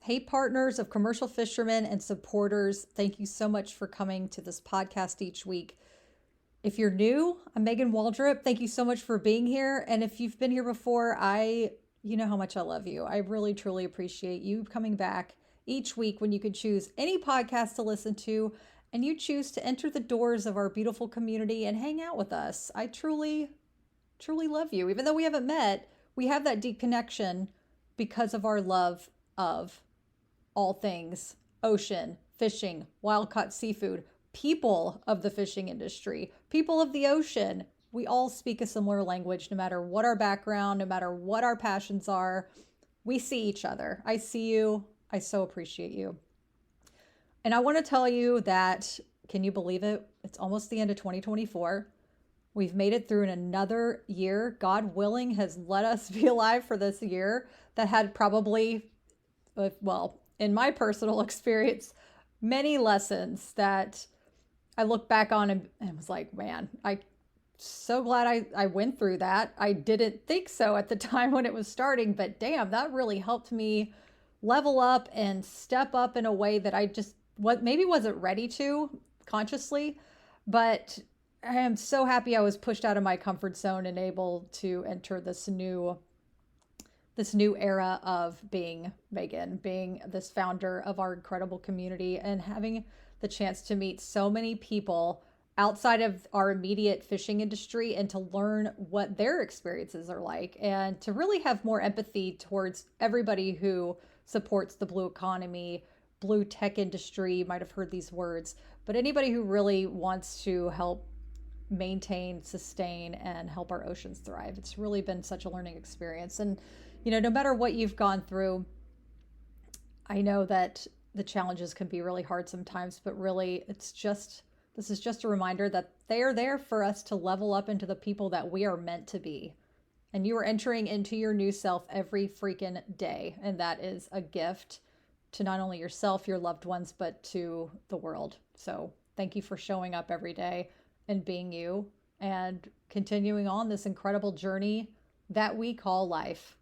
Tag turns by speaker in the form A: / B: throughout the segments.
A: Hey, partners of commercial fishermen and supporters, thank you so much for coming to this podcast each week. If you're new, I'm Megan Waldrop. Thank you so much for being here. And if you've been here before, you know how much I love you. I really, truly appreciate you coming back each week when you could choose any podcast to listen to and you choose to enter the doors of our beautiful community and hang out with us. I truly, truly love you. Even though we haven't met, we have that deep connection because of our love of all things ocean, fishing, wild caught seafood, people of the fishing industry, people of the ocean. We all speak a similar language, no matter what our background, no matter what our passions are. We see each other. I see you. I so appreciate you. And I want to tell you that, can you believe it? It's almost the end of 2024. We've made it through another year. God willing has let us be alive for this year that had probably, well, in my personal experience, many lessons that I look back on and was like, man, I'm so glad I went through that. I didn't think so at the time when it was starting, but damn, that really helped me level up and step up in a way that I just maybe wasn't ready to consciously, but I am so happy I was pushed out of my comfort zone and able to enter this new era of being Megan, being this founder of our incredible community and having the chance to meet so many people outside of our immediate fishing industry and to learn what their experiences are like and to really have more empathy towards everybody who supports the blue economy, blue tech industry. You might have heard these words, but anybody who really wants to help maintain, sustain, and help our oceans thrive. It's really been such a learning experience. And no matter what you've gone through, I know that the challenges can be really hard sometimes, but really this is just a reminder that they are there for us to level up into the people that we are meant to be. And you are entering into your new self every freaking day. And that is a gift to not only yourself, your loved ones, but to the world. So thank you for showing up every day and being you and continuing on this incredible journey that we call life.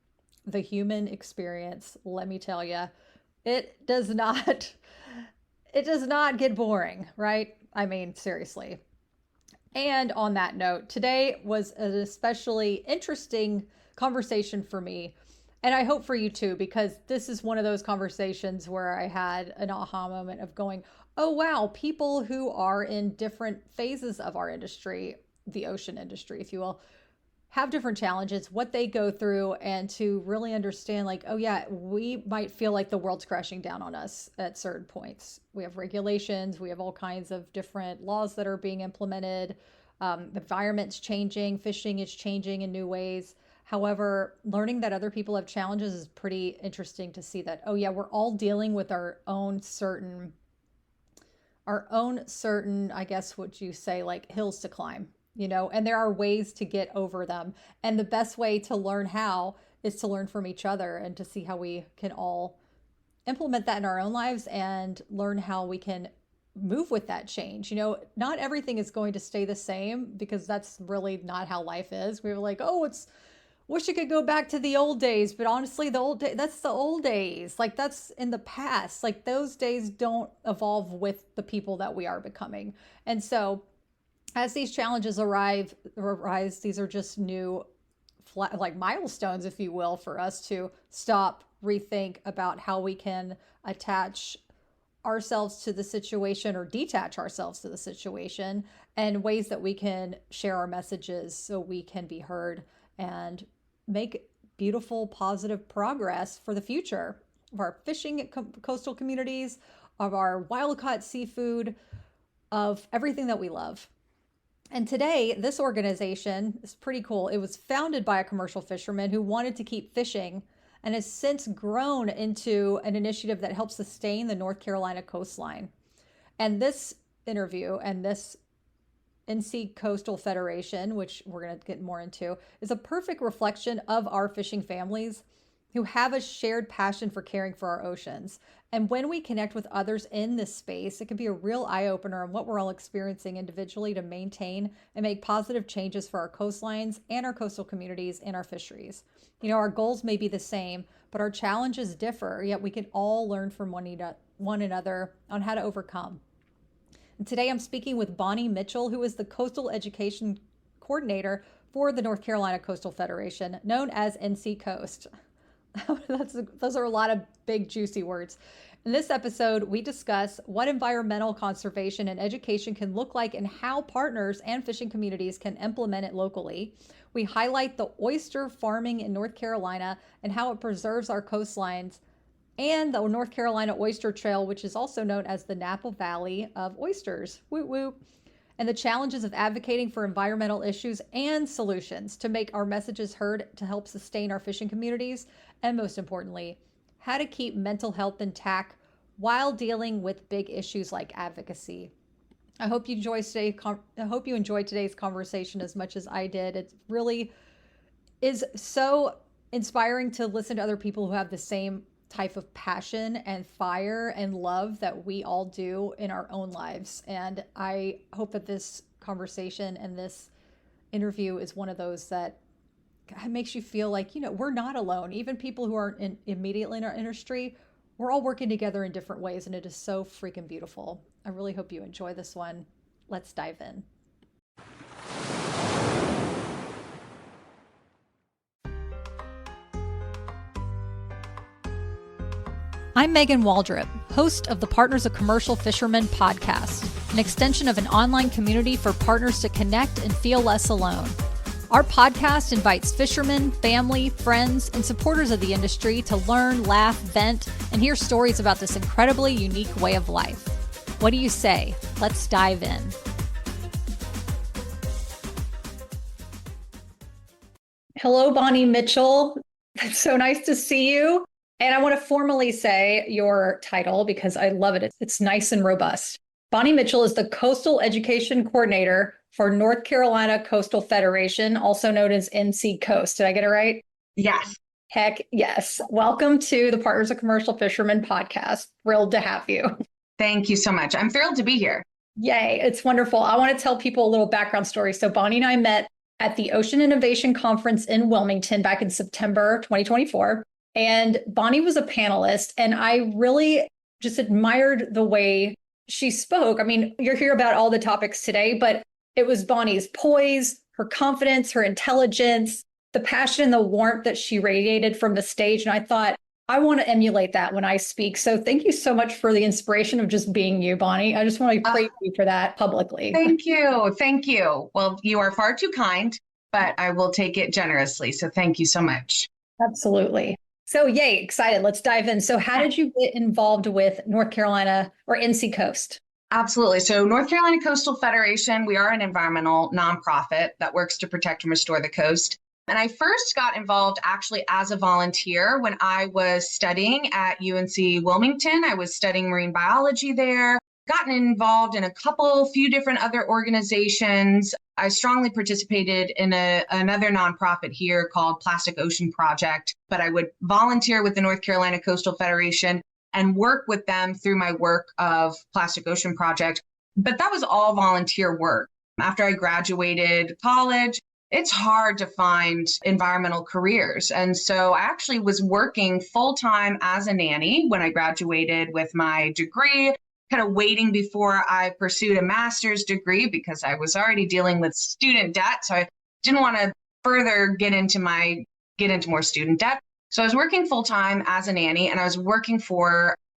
A: The human experience, let me tell you, it does not get boring, right? I mean, seriously. And on that note, today was an especially interesting conversation for me. And I hope for you too, because this is one of those conversations where I had an aha moment of going, oh, wow, people who are in different phases of our industry, the ocean industry, if you will, have different challenges, what they go through, and to really understand like, oh yeah, we might feel like the world's crashing down on us at certain points. We have regulations, we have all kinds of different laws that are being implemented. The environment's changing, fishing is changing in new ways. However, learning that other people have challenges is pretty interesting to see that, oh yeah, we're all dealing with our own certain, I guess what you say, like hills to climb. And there are ways to get over them. And the best way to learn how is to learn from each other and to see how we can all implement that in our own lives and learn how we can move with that change. Not everything is going to stay the same because that's really not how life is. We were like, oh, wish it could go back to the old days. But honestly, that's the old days. Like that's in the past. Like those days don't evolve with the people that we are becoming. And so as these challenges arise, these are just new like milestones, if you will, for us to stop, rethink about how we can attach ourselves to the situation or detach ourselves to the situation and ways that we can share our messages so we can be heard and make beautiful, positive progress for the future of our fishing coastal communities, of our wild caught seafood, of everything that we love. And today, this organization is pretty cool. It was founded by a commercial fisherman who wanted to keep fishing and has since grown into an initiative that helps sustain the North Carolina coastline. And this interview and this NCCoast Federation, which we're going to get more into, is a perfect reflection of our fishing families who have a shared passion for caring for our oceans. And when we connect with others in this space, it can be a real eye opener on what we're all experiencing individually to maintain and make positive changes for our coastlines and our coastal communities and our fisheries. Our goals may be the same, but our challenges differ, yet we can all learn from one another on how to overcome. And today I'm speaking with Bonnie Mitchell, who is the Coastal Education Coordinator for the North Carolina Coastal Federation, known as NCCoast. Those are a lot of big, juicy words. In this episode, we discuss what environmental conservation and education can look like and how partners and fishing communities can implement it locally. We highlight the oyster farming in North Carolina and how it preserves our coastlines, and the North Carolina Oyster Trail, which is also known as the Napa Valley of Oysters. Woot woot. And the challenges of advocating for environmental issues and solutions to make our messages heard to help sustain our fishing communities. And most importantly, how to keep mental health intact while dealing with big issues like advocacy. I hope you enjoyed today's conversation as much as I did. It really is so inspiring to listen to other people who have the same type of passion and fire and love that we all do in our own lives. And I hope that this conversation and this interview is one of those that makes you feel like, we're not alone. Even people who aren't immediately in our industry, we're all working together in different ways. And it is so freaking beautiful. I really hope you enjoy this one. Let's dive in. I'm Megan Waldrop, host of the Partners of Commercial Fishermen podcast, an extension of an online community for partners to connect and feel less alone. Our podcast invites fishermen, family, friends, and supporters of the industry to learn, laugh, vent, and hear stories about this incredibly unique way of life. What do you say? Let's dive in. Hello, Bonnie Mitchell. It's so nice to see you. And I want to formally say your title because I love it. It's nice and robust. Bonnie Mitchell is the Coastal Education Coordinator for North Carolina Coastal Federation, also known as NCCoast. Did I get it right?
B: Yes.
A: Heck yes. Welcome to the Partners of Commercial Fishermen podcast. Thrilled to have you.
B: Thank you so much. I'm thrilled to be here.
A: Yay. It's wonderful. I want to tell people a little background story. So Bonnie and I met at the Ocean Innovation Conference in Wilmington back in September 2024. And Bonnie was a panelist, and I really just admired the way she spoke. I mean, you're here about all the topics today, but it was Bonnie's poise, her confidence, her intelligence, the passion and the warmth that she radiated from the stage. And I thought, I want to emulate that when I speak. So thank you so much for the inspiration of just being you, Bonnie. I just want to praise you for that publicly.
B: Thank you. Thank you. Well, you are far too kind, but I will take it generously. So thank you so much.
A: Absolutely. So yay, excited. Let's dive in. So how did you get involved with North Carolina or NCCoast?
B: Absolutely. So North Carolina Coastal Federation, we are an environmental nonprofit that works to protect and restore the coast. And I first got involved actually as a volunteer when I was studying at UNC Wilmington. I was studying marine biology there, gotten involved in a few different other organizations. I strongly participated in another nonprofit here called Plastic Ocean Project, but I would volunteer with the North Carolina Coastal Federation and work with them through my work of Plastic Ocean Project. But that was all volunteer work. After I graduated college, it's hard to find environmental careers. And so I actually was working full-time as a nanny when I graduated with my degree, kind of waiting before I pursued a master's degree because I was already dealing with student debt. So I didn't want to further get into more student debt. So I was working full time as a nanny, and I was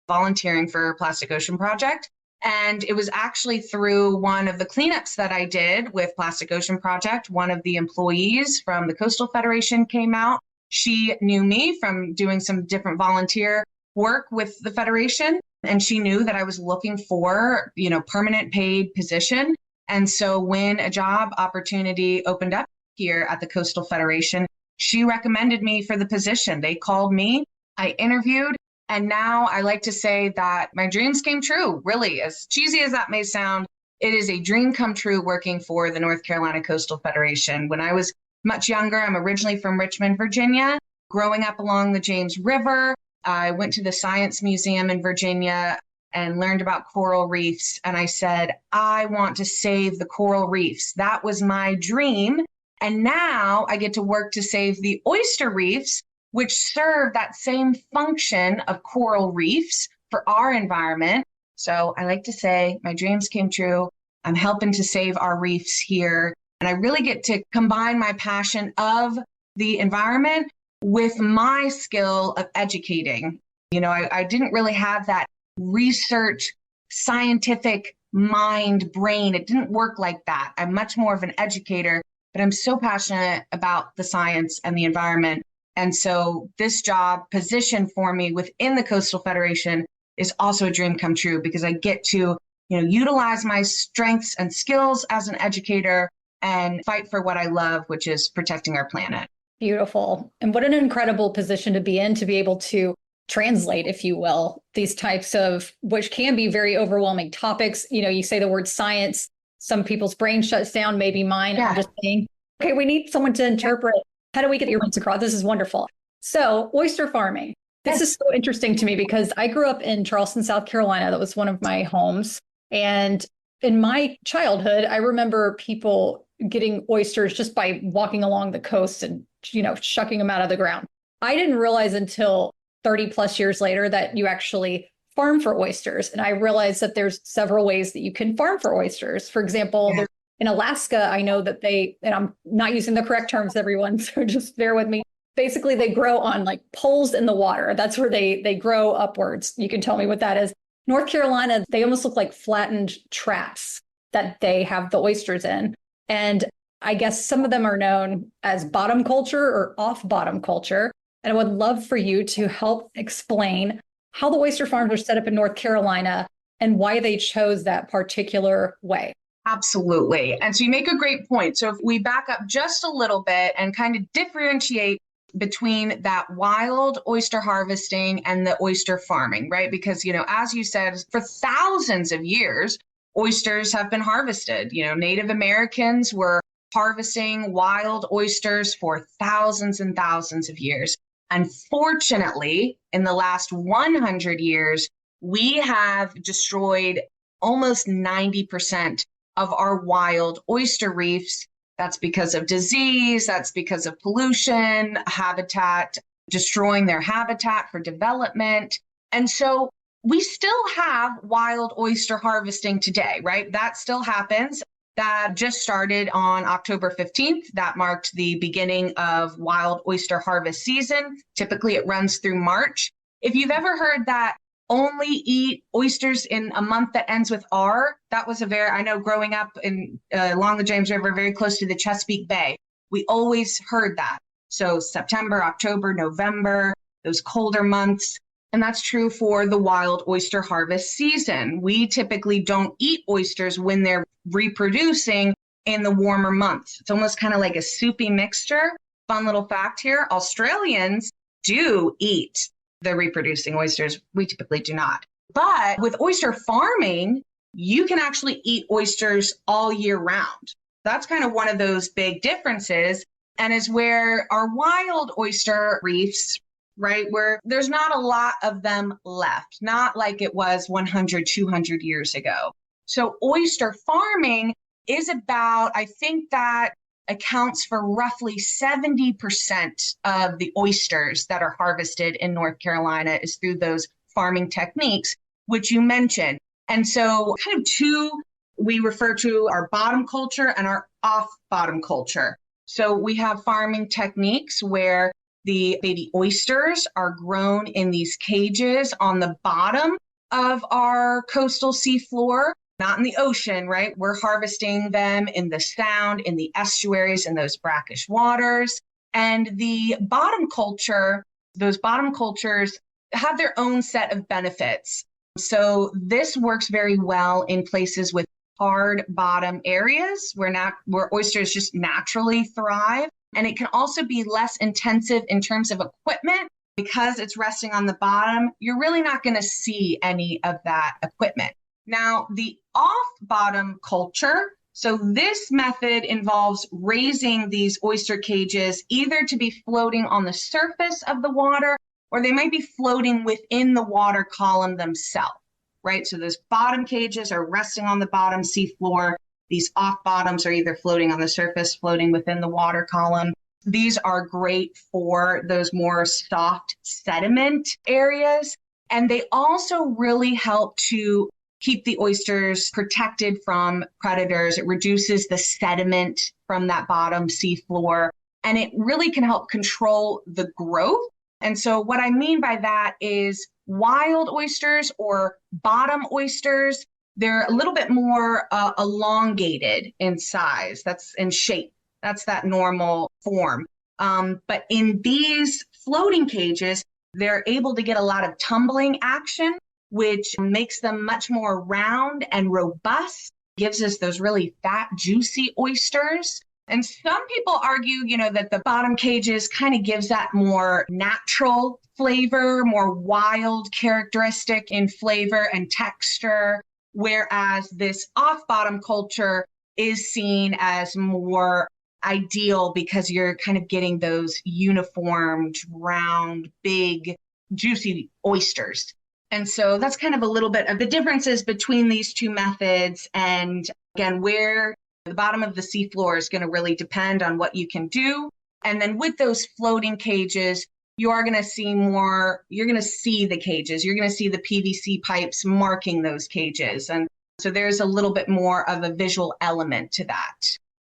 B: volunteering for Plastic Ocean Project. And it was actually through one of the cleanups that I did with Plastic Ocean Project. One of the employees from the Coastal Federation came out. She knew me from doing some different volunteer work with the Federation. And she knew that I was looking for, permanent paid position. And so when a job opportunity opened up here at the Coastal Federation, she recommended me for the position. They called me, I interviewed, and now I like to say that my dreams came true. Really, as cheesy as that may sound, it is a dream come true working for the North Carolina Coastal Federation. When I was much younger, I'm originally from Richmond, Virginia. growing up along the James River, I went to the Science Museum in Virginia and learned about coral reefs. And I said, I want to save the coral reefs. That was my dream. And now I get to work to save the oyster reefs, which serve that same function of coral reefs for our environment. So I like to say my dreams came true. I'm helping to save our reefs here. And I really get to combine my passion of the environment with my skill of educating. I didn't really have that research, scientific mind, brain. It didn't work like that. I'm much more of an educator, but I'm so passionate about the science and the environment. And so this job position for me within the Coastal Federation is also a dream come true because I get to, utilize my strengths and skills as an educator and fight for what I love, which is protecting our planet.
C: Beautiful. And what an incredible position to be in, to be able to translate, if you will, these types of, which can be very overwhelming topics. You say the word science, some people's brain shuts down, maybe mine.
B: Yeah.
C: I'm just saying, okay, we need someone to interpret. How do we get your points across? This is wonderful. So oyster farming. This is so interesting to me because I grew up in Charleston, South Carolina. That was one of my homes. And in my childhood, I remember people getting oysters just by walking along the coast and, shucking them out of the ground. I didn't realize until 30 plus years later that you actually farm for oysters. And I realized that there's several ways that you can farm for oysters. For example, in Alaska, I know that and I'm not using the correct terms, everyone, so just bear with me. Basically, they grow on like poles in the water. That's where they grow upwards. You can tell me what that is. North Carolina, they almost look like flattened traps that they have the oysters in. And I guess some of them are known as bottom culture or off bottom culture. And I would love for you to help explain how the oyster farms are set up in North Carolina and why they chose that particular way.
B: Absolutely. And so you make a great point. So if we back up just a little bit and kind of differentiate between that wild oyster harvesting and the oyster farming, right? Because, as you said, for thousands of years, oysters have been harvested. Native Americans were harvesting wild oysters for thousands and thousands of years. Unfortunately, in the last 100 years, we have destroyed almost 90% of our wild oyster reefs. That's because of disease, that's because of pollution, habitat, destroying their habitat for development. And so we still have wild oyster harvesting today, right? That still happens. That just started on October 15th. That marked the beginning of wild oyster harvest season. Typically, it runs through March. If you've ever heard that only eat oysters in a month that ends with R, that was I know growing up along the James River, very close to the Chesapeake Bay, we always heard that. So September, October, November, those colder months. And that's true for the wild oyster harvest season. We typically don't eat oysters when they're reproducing in the warmer months. It's almost kind of like a soupy mixture. Fun little fact here, Australians do eat the reproducing oysters. We typically do not. But with oyster farming, you can actually eat oysters all year round. That's kind of one of those big differences, and is where our wild oyster reefs, right, where there's not a lot of them left, not like it was 100, 200 years ago. So oyster farming is about, I think that accounts for roughly 70% of the oysters that are harvested in North Carolina is through those farming techniques, which you mentioned. And so kind of two, we refer to our bottom culture and our off bottom culture. So we have farming techniques where the baby oysters are grown in these cages on the bottom of our coastal seafloor, not in the ocean, right? We're harvesting them in the sound, in the estuaries, in those brackish waters. And the bottom culture, those bottom cultures have their own set of benefits. So this works very well in places with hard bottom areas where oysters just naturally thrive. And it can also be less intensive in terms of equipment because it's resting on the bottom. You're really not going to see any of that equipment. Now, the off-bottom culture, So this method involves raising these oyster cages either to be floating on the surface of the water, or they might be floating within the water column themselves, right? So those bottom cages are resting on the bottom seafloor. These off bottoms are either floating on the surface, floating within the water column. These are great for those more soft sediment areas. And they also really help to keep the oysters protected from predators. It reduces the sediment from that bottom seafloor, and it really can help control the growth. And so what I mean by that is wild oysters or bottom oysters, they're a little bit more elongated in size. That's in shape. That's that normal form. But in these floating cages, they're able to get a lot of tumbling action, which makes them much more round and robust, gives us those really fat, juicy oysters. And some people argue, that the bottom cages kind of gives that more natural flavor, more wild characteristic in flavor and texture, whereas this off-bottom culture is seen as more ideal because you're kind of getting those uniformed, round, big, juicy oysters. And so that's kind of a little bit of the differences between these two methods. And again, where the bottom of the seafloor is going to really depend on what you can do. And then with those floating cages, you are going to see more, you're going to see the cages, you're going to see the PVC pipes marking those cages. And so there's a little bit more of a visual element to that.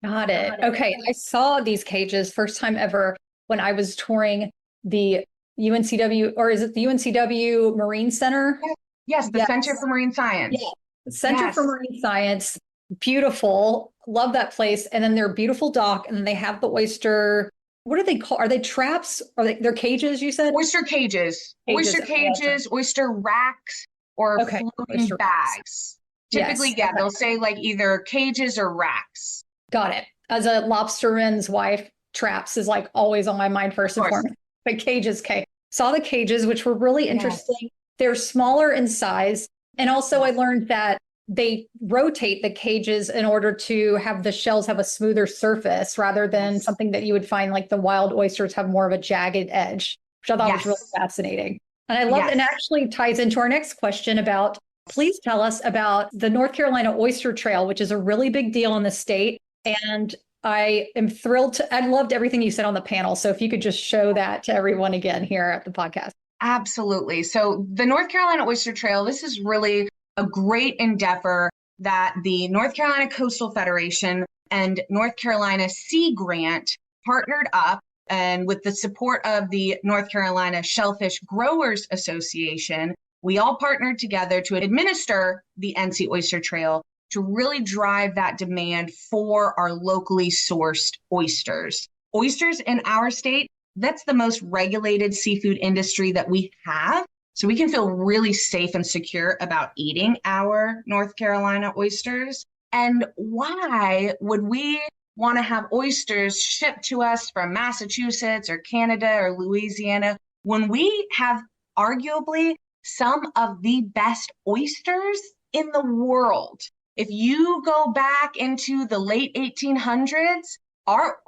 C: Got it. Okay. I saw these cages first time ever when I was touring the UNCW, or is it the UNCW Marine Center?
B: Yes, the Center for Marine Science.
C: Yeah. Center for Marine Science. Beautiful. Love that place. And then their beautiful dock. And then they have the oyster. What are they called? Are they traps? They're cages, you said?
B: Oyster cages. Oyster cages, oyster racks, or floating oyster bags. Typically, they'll say like either cages or racks.
C: Got it. As a lobsterman's wife, traps is like always on my mind first and foremost. But cages, saw the cages, which were really interesting. They're smaller in size. And also I learned that they rotate the cages in order to have the shells have a smoother surface rather than something that you would find like the wild oysters have more of a jagged edge, which I thought was really fascinating. And I love and actually ties into our next question about, please tell us about the North Carolina Oyster Trail, which is a really big deal in the state. And I am thrilled I loved everything you said on the panel. So if you could just show that to everyone again here at the podcast.
B: Absolutely. So the North Carolina Oyster Trail, this is really a great endeavor that the North Carolina Coastal Federation and North Carolina Sea Grant partnered up, and with the support of the North Carolina Shellfish Growers Association, we all partnered together to administer the NC Oyster Trail to really drive that demand for our locally sourced oysters. Oysters in our state, that's the most regulated seafood industry that we have. So we can feel really safe and secure about eating our North Carolina oysters. And why would we want to have oysters shipped to us from Massachusetts or Canada or Louisiana when we have arguably some of the best oysters in the world? If you go back into the late 1800s,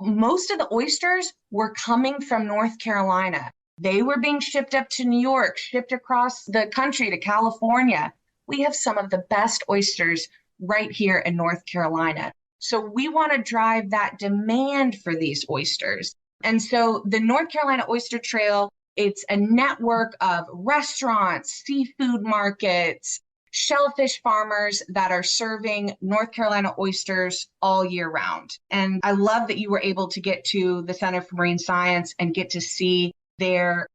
B: most of the oysters were coming from North Carolina. They were being shipped up to New York, shipped across the country to California. We have some of the best oysters right here in North Carolina. So we want to drive that demand for these oysters. And so the North Carolina Oyster Trail, it's a network of restaurants, seafood markets, shellfish farmers that are serving North Carolina oysters all year round. And I love that you were able to get to the Center for Marine Science and get to see their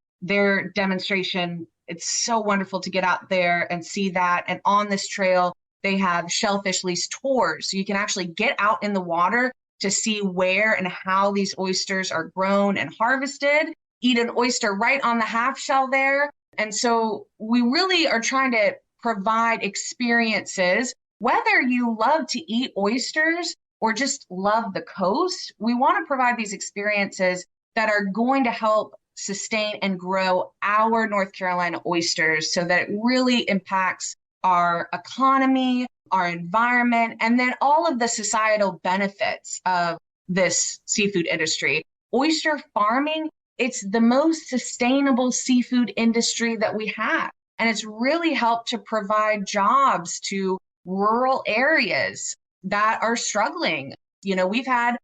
B: demonstration. It's so wonderful to get out there and see that. And on this trail, they have shellfish lease tours. So you can actually get out in the water to see where and how these oysters are grown and harvested, eat an oyster right on the half shell there. And so we really are trying to provide experiences, whether you love to eat oysters or just love the coast. We want to provide these experiences that are going to help sustain and grow our North Carolina oysters so that it really impacts our economy, our environment, and then all of the societal benefits of this seafood industry. Oyster farming, it's the most sustainable seafood industry that we have. And it's really helped to provide jobs to rural areas that are struggling. We've had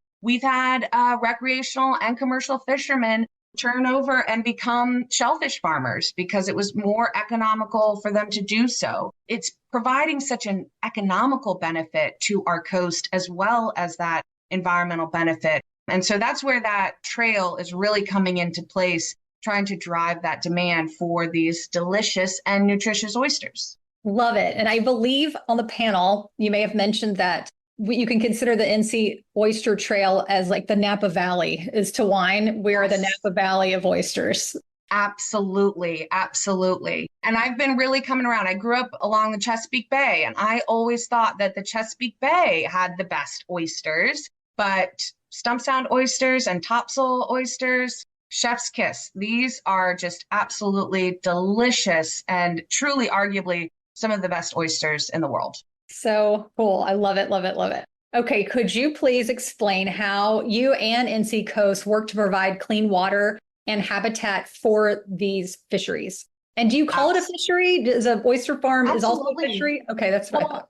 B: recreational and commercial fishermen turn over and become shellfish farmers because it was more economical for them to do so. It's providing such an economical benefit to our coast as well as that environmental benefit. And so that's where that trail is really coming into place, trying to drive that demand for these delicious and nutritious oysters.
C: Love it. And I believe on the panel, you may have mentioned that you can consider the NC Oyster Trail as like the Napa Valley is to wine. We're the Napa Valley of oysters.
B: Absolutely. Absolutely. And I've been really coming around. I grew up along the Chesapeake Bay, and I always thought that the Chesapeake Bay had the best oysters, but stump sound oysters and topsail oysters, chef's kiss. These are just absolutely delicious and truly arguably some of the best oysters in the world.
C: So cool. I love it, love it, love it. Okay, could you please explain how you and NCCoast work to provide clean water and habitat for these fisheries? And do you call it a fishery? Is an oyster farm is also a fishery? Okay, that's what I thought.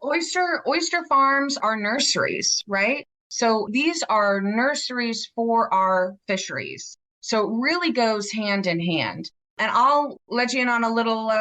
B: Oyster farms are nurseries, right? So these are nurseries for our fisheries. So it really goes hand in hand. And I'll let you in on a little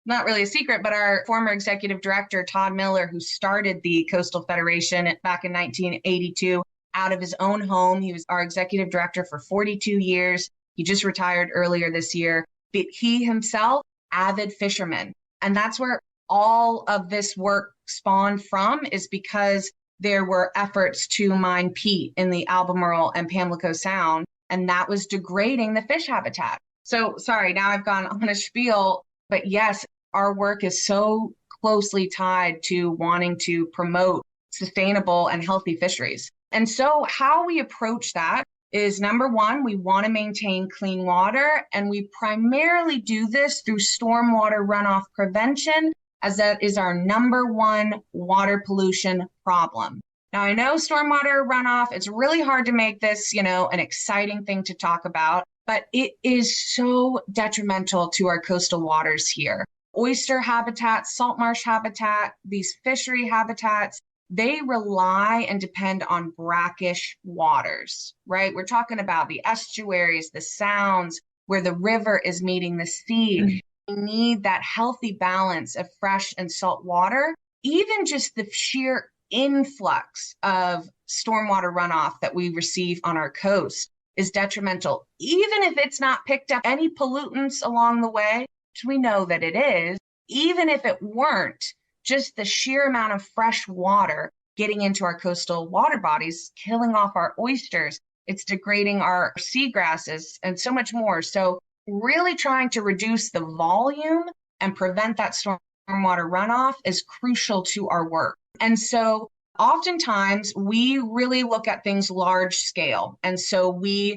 B: not really a secret, but our former executive director, Todd Miller, who started the Coastal Federation back in 1982 out of his own home. He was our executive director for 42 years. He just retired earlier this year. But he himself, avid fisherman. And that's where all of this work spawned from, is because there were efforts to mine peat in the Albemarle and Pamlico Sound, and that was degrading the fish habitat. So sorry, now I've gone on a spiel, but yes, our work is so closely tied to wanting to promote sustainable and healthy fisheries. And so how we approach that is, number one, we want to maintain clean water, and we primarily do this through stormwater runoff prevention, as that is our number one water pollution problem. Now, I know stormwater runoff, it's really hard to make this, an exciting thing to talk about, but it is so detrimental to our coastal waters here. Oyster habitat, salt marsh habitat, these fishery habitats, they rely and depend on brackish waters, right? We're talking about the estuaries, the sounds, where the river is meeting the sea. We need that healthy balance of fresh and salt water. Even just the sheer influx of stormwater runoff that we receive on our coast is detrimental. Even if it's not picked up any pollutants along the way, which we know that it is, even if it weren't, just the sheer amount of fresh water getting into our coastal water bodies, killing off our oysters, it's degrading our seagrasses and so much more. So really trying to reduce the volume and prevent that stormwater runoff is crucial to our work. And so oftentimes we really look at things large scale. And so we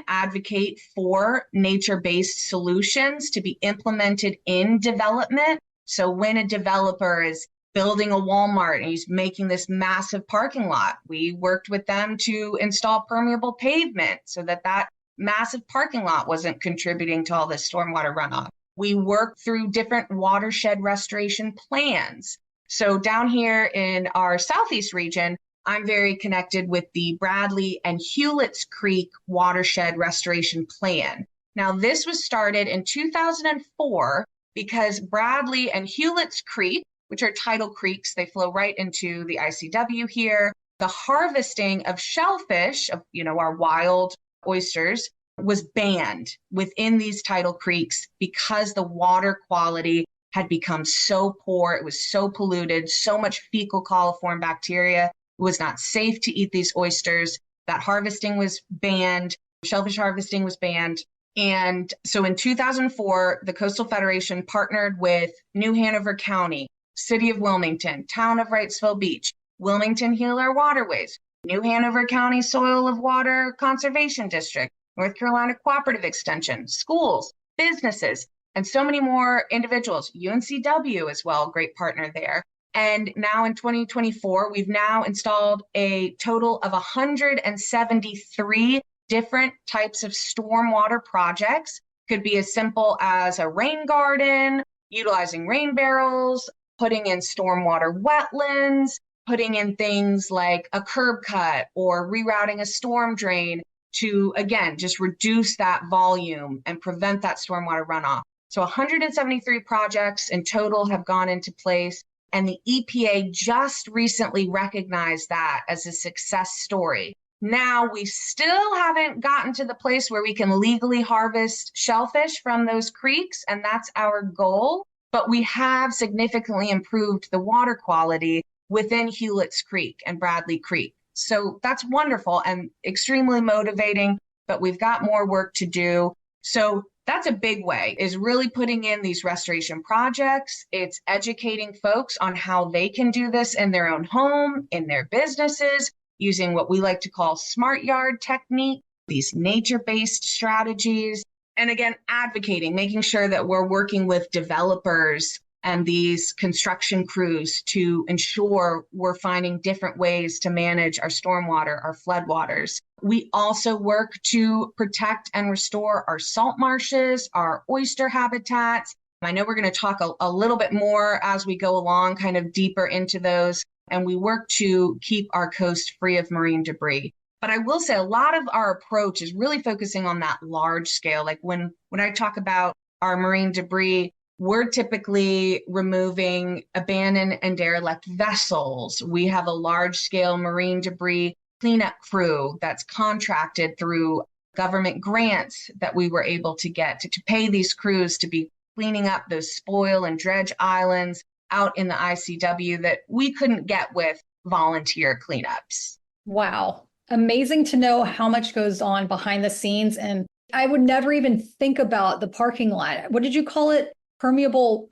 B: advocate for nature-based solutions to be implemented in development. So when a developer is building a Walmart and he's making this massive parking lot, we worked with them to install permeable pavement so that massive parking lot wasn't contributing to all this stormwater runoff. We worked through different watershed restoration plans. So down here in our Southeast region, I'm very connected with the Bradley and Hewlett's Creek Watershed Restoration Plan. Now, this was started in 2004 because Bradley and Hewlett's Creek, which are tidal creeks, they flow right into the ICW here. The harvesting of shellfish, our wild oysters, was banned within these tidal creeks because the water quality had become so poor. It was so polluted, so much fecal coliform bacteria. It was not safe to eat these oysters. That harvesting was banned. Shellfish harvesting was banned. And so in 2004, the Coastal Federation partnered with New Hanover County, City of Wilmington, Town of Wrightsville Beach, Wilmington Healer Waterways, New Hanover County Soil of Water Conservation District, North Carolina Cooperative Extension, schools, businesses, and so many more individuals. UNCW as well, great partner there. And now in 2024, we've now installed a total of 173 different types of stormwater projects. Could be as simple as a rain garden, utilizing rain barrels, putting in stormwater wetlands, putting in things like a curb cut or rerouting a storm drain to, again, just reduce that volume and prevent that stormwater runoff. So 173 projects in total have gone into place. And the EPA just recently recognized that as a success story. Now, we still haven't gotten to the place where we can legally harvest shellfish from those creeks, and that's our goal. But we have significantly improved the water quality within Hewlett's Creek and Bradley Creek. So that's wonderful and extremely motivating, but we've got more work to do. So that's a big way, is really putting in these restoration projects. It's educating folks on how they can do this in their own home, in their businesses, using what we like to call smart yard technique, these nature-based strategies. And again, advocating, making sure that we're working with developers and these construction crews to ensure we're finding different ways to manage our stormwater, our floodwaters. We also work to protect and restore our salt marshes, our oyster habitats. I know we're going to talk a little bit more as we go along, kind of deeper into those. And we work to keep our coast free of marine debris. But I will say a lot of our approach is really focusing on that large scale. Like when I talk about our marine debris, we're typically removing abandoned and derelict vessels. We have a large scale marine debris cleanup crew that's contracted through government grants that we were able to get to pay these crews to be cleaning up those spoil and dredge islands out in the ICW that we couldn't get with volunteer cleanups.
C: Wow. Amazing to know how much goes on behind the scenes. And I would never even think about the parking lot. What did you call it? Permeable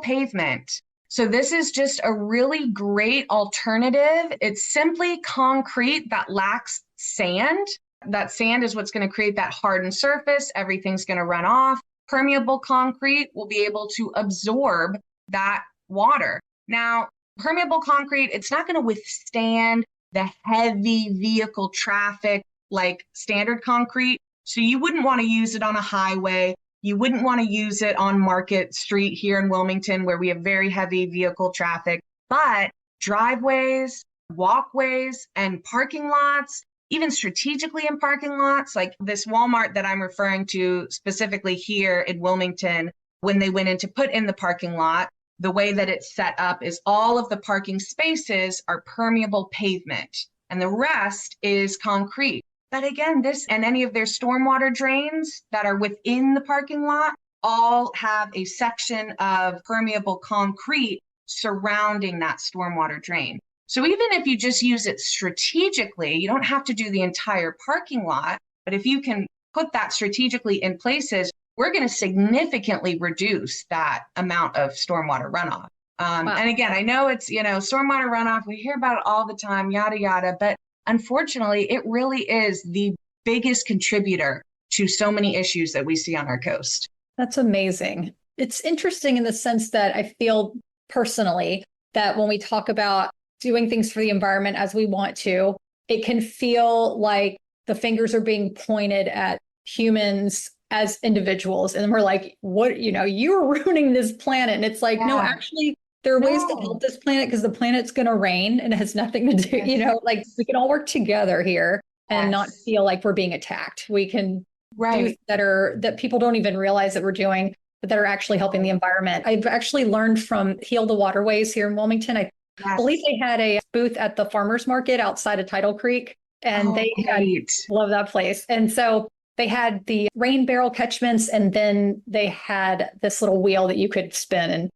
B: pavement. So this is just a really great alternative. It's simply concrete that lacks sand. That sand is what's going to create that hardened surface. Everything's going to run off. Permeable concrete will be able to absorb that water. Now, permeable concrete, it's not going to withstand the heavy vehicle traffic like standard concrete. So you wouldn't want to use it on a highway. You wouldn't want to use it on Market Street here in Wilmington, where we have very heavy vehicle traffic. But driveways, walkways, and parking lots, even strategically in parking lots, like this Walmart that I'm referring to specifically here in Wilmington, when they went in to put in the parking lot, the way that it's set up is all of the parking spaces are permeable pavement, and the rest is concrete. But again, this and any of their stormwater drains that are within the parking lot all have a section of permeable concrete surrounding that stormwater drain. So even if you just use it strategically, you don't have to do the entire parking lot, but if you can put that strategically in places, we're going to significantly reduce that amount of stormwater runoff. Wow. And again, I know it's, stormwater runoff, we hear about it all the time, yada, yada, but unfortunately, it really is the biggest contributor to so many issues that we see on our coast.
C: That's amazing. It's interesting in the sense that I feel personally that when we talk about doing things for the environment as we want to, it can feel like the fingers are being pointed at humans as individuals. And we're like, what, you're ruining this planet. And it's like, no, actually, there are ways to help this planet because the planet's going to rain and it has nothing to do, like we can all work together here and not feel like we're being attacked. We can do that people don't even realize that we're doing, but that are actually helping the environment. I've actually learned from Heal the Waterways here in Wilmington. I believe they had a booth at the farmer's market outside of Tidal Creek, and love that place. And so they had the rain barrel catchments, and then they had this little wheel that you could spin and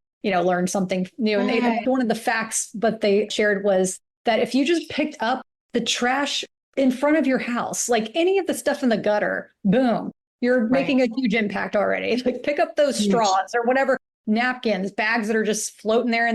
C: learn something new. And one of the facts that they shared was that if you just picked up the trash in front of your house, like any of the stuff in the gutter, boom, you're making a huge impact already. Like pick up those straws or whatever, napkins, bags that are just floating there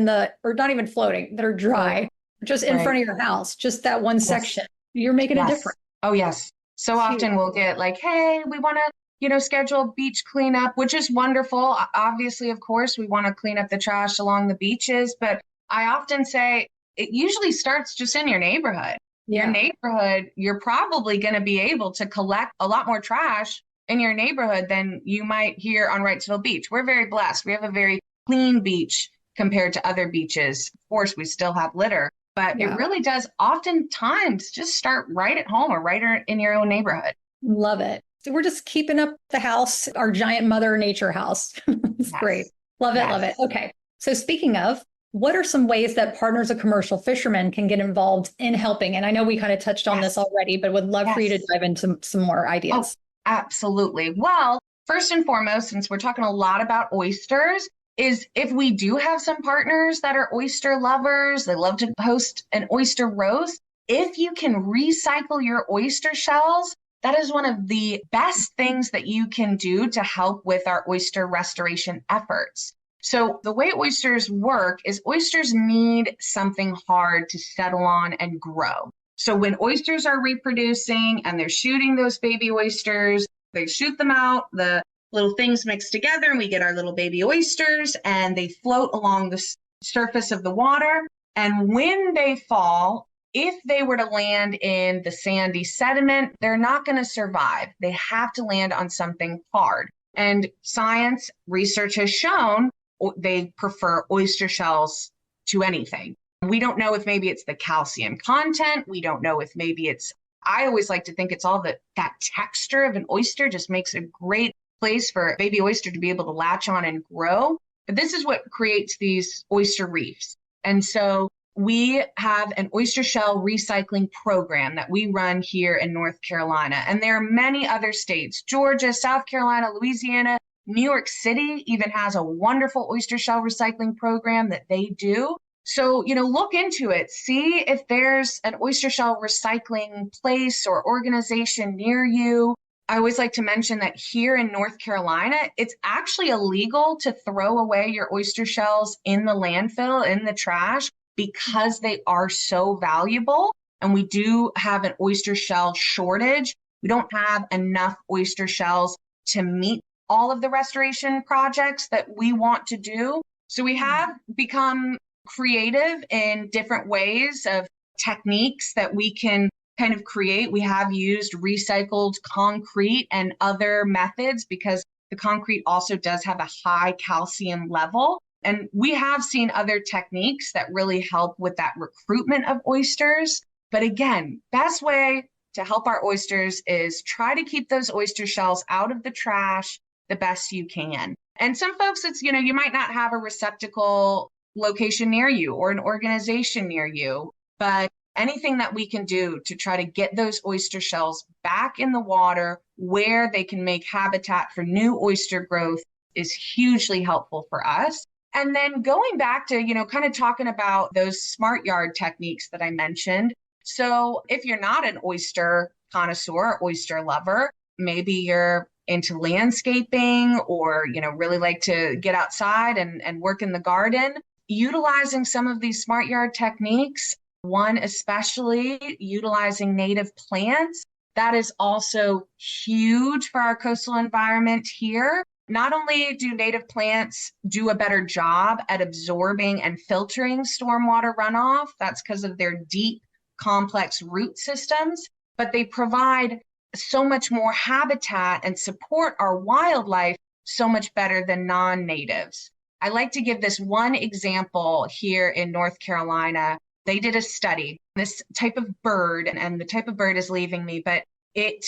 C: or not even floating, that are dry, just in front of your house, just that one section. You're making a difference.
B: Oh, yes. So often we'll get like, hey, we want to schedule beach cleanup, which is wonderful. Obviously, of course, we want to clean up the trash along the beaches, but I often say it usually starts just in your neighborhood. Your neighborhood, you're probably going to be able to collect a lot more trash in your neighborhood than you might here on Wrightsville Beach. We're very blessed. We have a very clean beach compared to other beaches. Of course, we still have litter, but it really does oftentimes just start right at home or right in your own neighborhood.
C: Love it. So we're just keeping up the house, our giant Mother Nature house. It's great. Love it. Love it. Okay. So speaking of, what are some ways that partners of commercial fishermen can get involved in helping? And I know we kind of touched on this already, but would love for you to dive into some more ideas.
B: Oh, absolutely. Well, first and foremost, since we're talking a lot about oysters, is if we do have some partners that are oyster lovers, they love to host an oyster roast. If you can recycle your oyster shells, that is one of the best things that you can do to help with our oyster restoration efforts. So the way oysters work is oysters need something hard to settle on and grow. So when oysters are reproducing and they're shooting those baby oysters, they shoot them out, the little things mix together and we get our little baby oysters and they float along the surface of the water. And when they fall, if they were to land in the sandy sediment, they're not going to survive. They have to land on something hard. And science research has shown they prefer oyster shells to anything. We don't know if maybe it's the calcium content. We don't know if maybe it's, I always like to think it's all that texture of an oyster just makes a great place for a baby oyster to be able to latch on and grow. But this is what creates these oyster reefs. And so we have an oyster shell recycling program that we run here in North Carolina. And there are many other states, Georgia, South Carolina, Louisiana, New York City even has a wonderful oyster shell recycling program that they do. So, look into it. See if there's an oyster shell recycling place or organization near you. I always like to mention that here in North Carolina, it's actually illegal to throw away your oyster shells in the landfill, in the trash, because they are so valuable. And we do have an oyster shell shortage. We don't have enough oyster shells to meet all of the restoration projects that we want to do. So we have become creative in different ways of techniques that we can kind of create. We have used recycled concrete and other methods because the concrete also does have a high calcium level. And we have seen other techniques that really help with that recruitment of oysters. But again, best way to help our oysters is try to keep those oyster shells out of the trash the best you can. And some folks, it's, you might not have a receptacle location near you or an organization near you, but anything that we can do to try to get those oyster shells back in the water where they can make habitat for new oyster growth is hugely helpful for us. And then going back to, kind of talking about those smart yard techniques that I mentioned. So if you're not an oyster connoisseur, oyster lover, maybe you're into landscaping or, really like to get outside and work in the garden, utilizing some of these smart yard techniques, one especially utilizing native plants, that is also huge for our coastal environment here. Not only do native plants do a better job at absorbing and filtering stormwater runoff, that's because of their deep, complex root systems, but they provide so much more habitat and support our wildlife so much better than non-natives. I like to give this one example here in North Carolina. They did a study, this type of bird, and the type of bird is leaving me, but it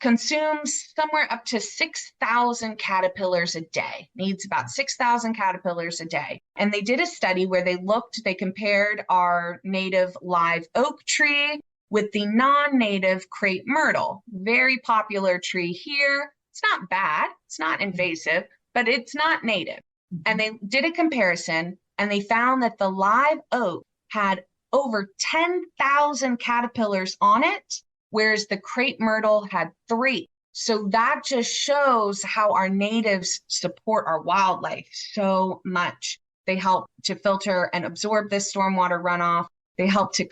B: consumes somewhere up to 6,000 caterpillars a day, needs about 6,000 caterpillars a day. And they did a study where they compared our native live oak tree with the non-native crepe myrtle, very popular tree here. It's not bad, it's not invasive, but it's not native. And they did a comparison and they found that the live oak had over 10,000 caterpillars on it, whereas the crepe myrtle had 3. So that just shows how our natives support our wildlife so much. They help to filter and absorb this stormwater runoff. They help to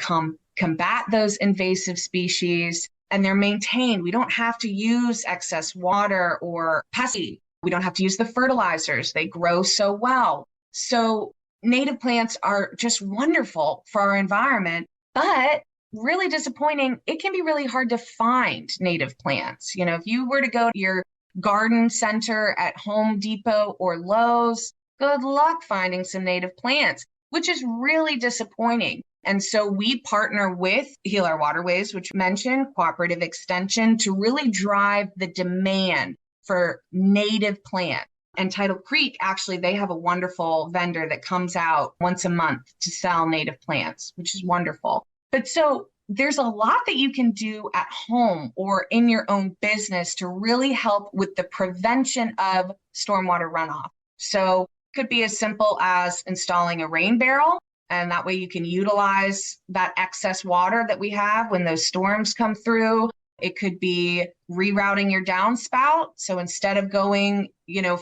B: combat those invasive species. and they're maintained. We don't have to use excess water or pesticide. We don't have to use the fertilizers. They grow so well. So native plants are just wonderful for our environment, but really disappointing. It can be really hard to find native plants. You know, if you were to go to your garden center at Home Depot or Lowe's, good luck finding some native plants, which is really disappointing. And so we partner with Heal Our Waterways, which you mentioned, Cooperative Extension, to really drive the demand for native plants. And Tidal Creek, actually, they have a wonderful vendor that comes out once a month to sell native plants, which is wonderful. But so there's a lot that you can do at home or in your own business to really help with the prevention of stormwater runoff. So it could be as simple as installing a rain barrel, and that way you can utilize that excess water that we have when those storms come through. It could be rerouting your downspout. So instead of going,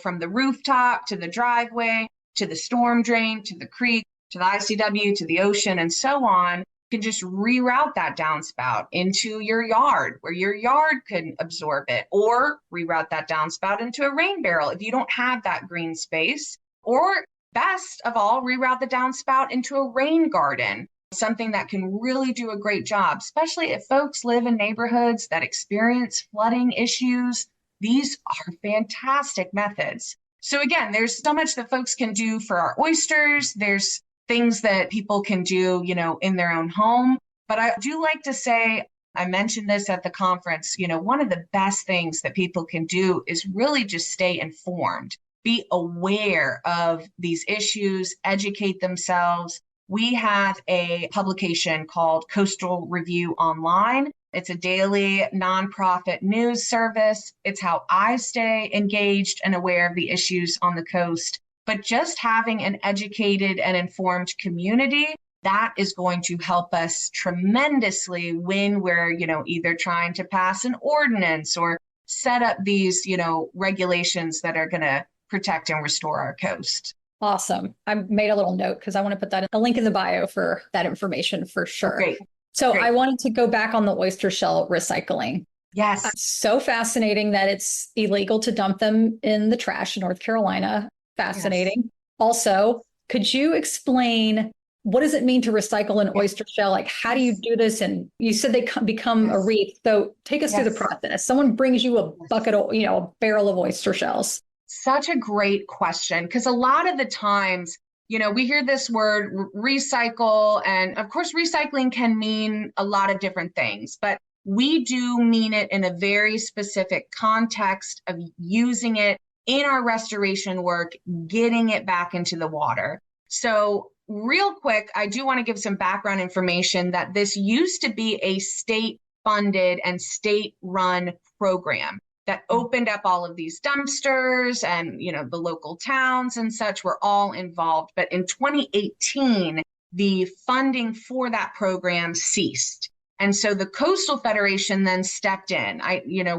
B: from the rooftop to the driveway, to the storm drain, to the creek, to the ICW, to the ocean, and so on, you can just reroute that downspout into your yard where your yard can absorb it, or reroute that downspout into a rain barrel if you don't have that green space, or best of all, reroute the downspout into a rain garden. Something that can really do a great job, especially if folks live in neighborhoods that experience flooding issues. These are fantastic methods. So again, there's so much that folks can do for our oysters. There's things that people can do, in their own home. But I do like to say, I mentioned this at the conference, one of the best things that people can do is really just stay informed, be aware of these issues, educate themselves. We have a publication called Coastal Review Online. It's a daily nonprofit news service. It's how I stay engaged and aware of the issues on the coast. But just having an educated and informed community, that is going to help us tremendously when we're, either trying to pass an ordinance or set up these, regulations that are going to protect and restore our coast.
C: Awesome. I made a little note because I want to put that in a link in the bio for that information for sure.
B: Great.
C: So
B: Great.
C: I wanted to go back on the oyster shell recycling.
B: Yes.
C: So fascinating that it's illegal to dump them in the trash in North Carolina. Fascinating. Yes. Also, could you explain what does it mean to recycle an oyster shell? Like, how do you do this? And you said they become a reef. So take us through the process. Someone brings you a bucket of, a barrel of oyster shells.
B: Such a great question, because a lot of the times, we hear this word recycle, and of course, recycling can mean a lot of different things, but we do mean it in a very specific context of using it in our restoration work, getting it back into the water. So real quick, I do want to give some background information that this used to be a state-funded and state-run program that opened up all of these dumpsters, and, the local towns and such were all involved. But in 2018, the funding for that program ceased. And so the Coastal Federation then stepped in.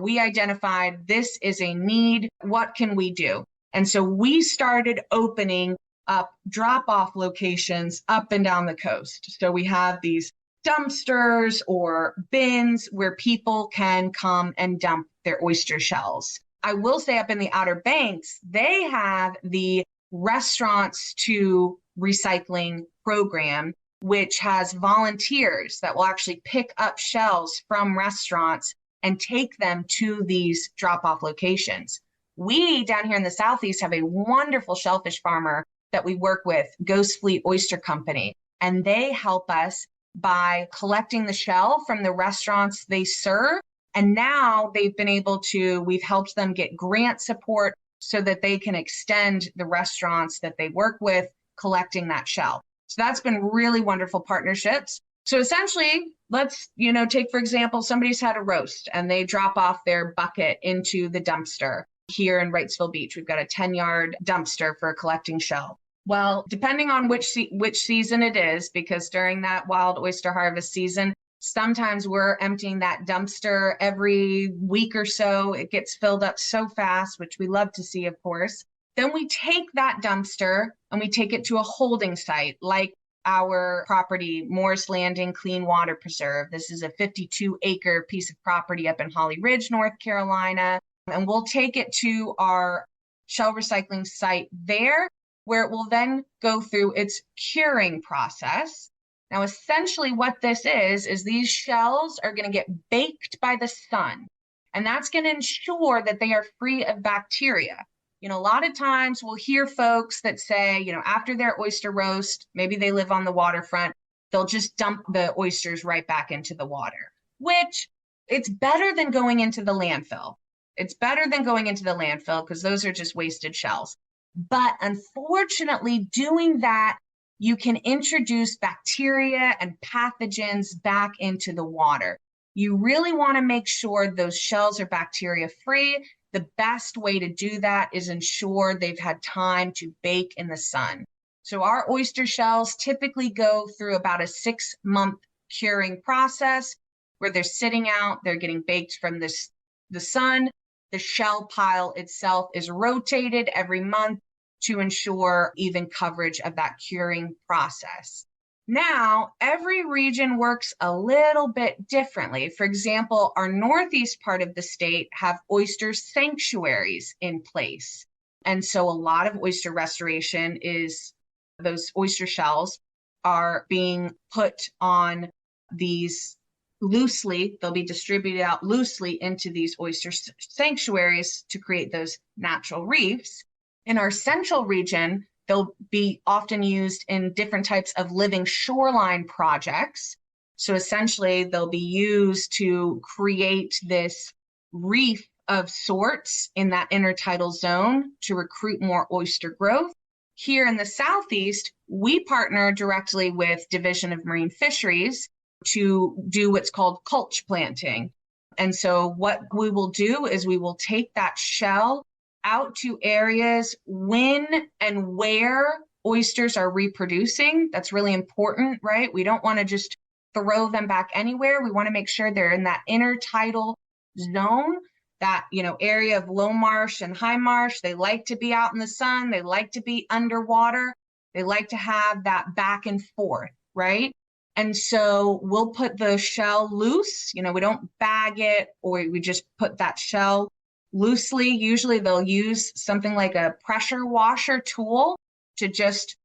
B: We identified this is a need. What can we do? And so we started opening up drop-off locations up and down the coast. So we have these dumpsters or bins where people can come and dump their oyster shells. I will say up in the Outer Banks, they have the Restaurants to Recycling program, which has volunteers that will actually pick up shells from restaurants and take them to these drop-off locations. We down here in the Southeast have a wonderful shellfish farmer that we work with, Ghost Fleet Oyster Company, and they help us by collecting the shell from the restaurants they serve. And now we've helped them get grant support so that they can extend the restaurants that they work with collecting that shell. So that's been really wonderful partnerships. So essentially, let's, take, for example, somebody's had a roast and they drop off their bucket into the dumpster. Here in Wrightsville Beach, we've got a 10-yard dumpster for collecting shell. Well, depending on which season it is, because during that wild oyster harvest season, sometimes we're emptying that dumpster every week or so. It gets filled up so fast, which we love to see, of course. Then we take that dumpster and we take it to a holding site like our property, Morris Landing Clean Water Preserve. This is a 52-acre piece of property up in Holly Ridge, North Carolina. And we'll take it to our shell recycling site there, where it will then go through its curing process. Now, essentially what this is these shells are going to get baked by the sun, and that's going to ensure that they are free of bacteria. A lot of times we'll hear folks that say, after their oyster roast, maybe they live on the waterfront, they'll just dump the oysters right back into the water, which it's better than going into the landfill. It's better than going into the landfill because those are just wasted shells. But unfortunately, doing that, you can introduce bacteria and pathogens back into the water. You really want to make sure those shells are bacteria free. The best way to do that is ensure they've had time to bake in the sun. So our oyster shells typically go through about a 6-month curing process where they're sitting out, they're getting baked from the sun. The shell pile itself is rotated every month to ensure even coverage of that curing process. Now, every region works a little bit differently. For example, our northeast part of the state have oyster sanctuaries in place. And so a lot of oyster restoration is those oyster shells are being put on these loosely, they'll be distributed out loosely into these oyster sanctuaries to create those natural reefs. In our central region, they'll be often used in different types of living shoreline projects. So essentially, they'll be used to create this reef of sorts in that intertidal zone to recruit more oyster growth. Here in the southeast, we partner directly with Division of Marine Fisheries to do what's called culch planting. And so what we will do is we will take that shell out to areas when and where oysters are reproducing. That's really important, right? We don't want to just throw them back anywhere. We want to make sure they're in that intertidal zone, that, area of low marsh and high marsh. They like to be out in the sun. They like to be underwater. They like to have that back and forth, right? And so we'll put the shell loose. We don't bag it, or we just put that shell loosely. Usually they'll use something like a pressure washer tool to just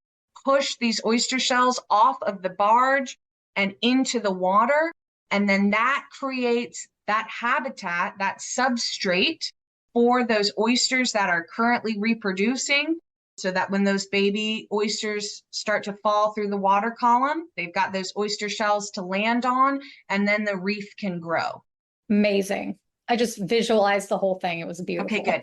B: push these oyster shells off of the barge and into the water. And then that creates that habitat, that substrate for those oysters that are currently reproducing, so that when those baby oysters start to fall through the water column, they've got those oyster shells to land on, and then the reef can grow.
C: Amazing. I just visualized the whole thing. It was beautiful.
B: Okay, good.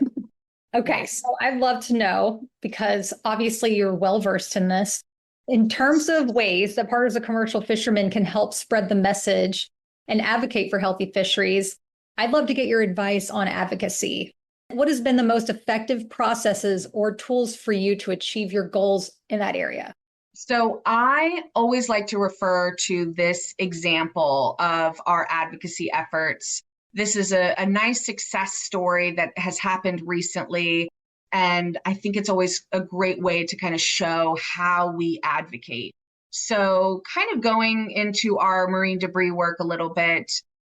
C: Okay,
B: Yes.
C: so I'd love to know, because obviously you're well-versed in this, in terms of ways that partners of commercial fishermen can help spread the message and advocate for healthy fisheries. I'd love to get your advice on advocacy. What has been the most effective processes or tools for you to achieve your goals in that area?
B: So I always like to refer to this example of our advocacy efforts. This is a nice success story that has happened recently. And I think it's always a great way to kind of show how we advocate. So kind of going into our marine debris work a little bit,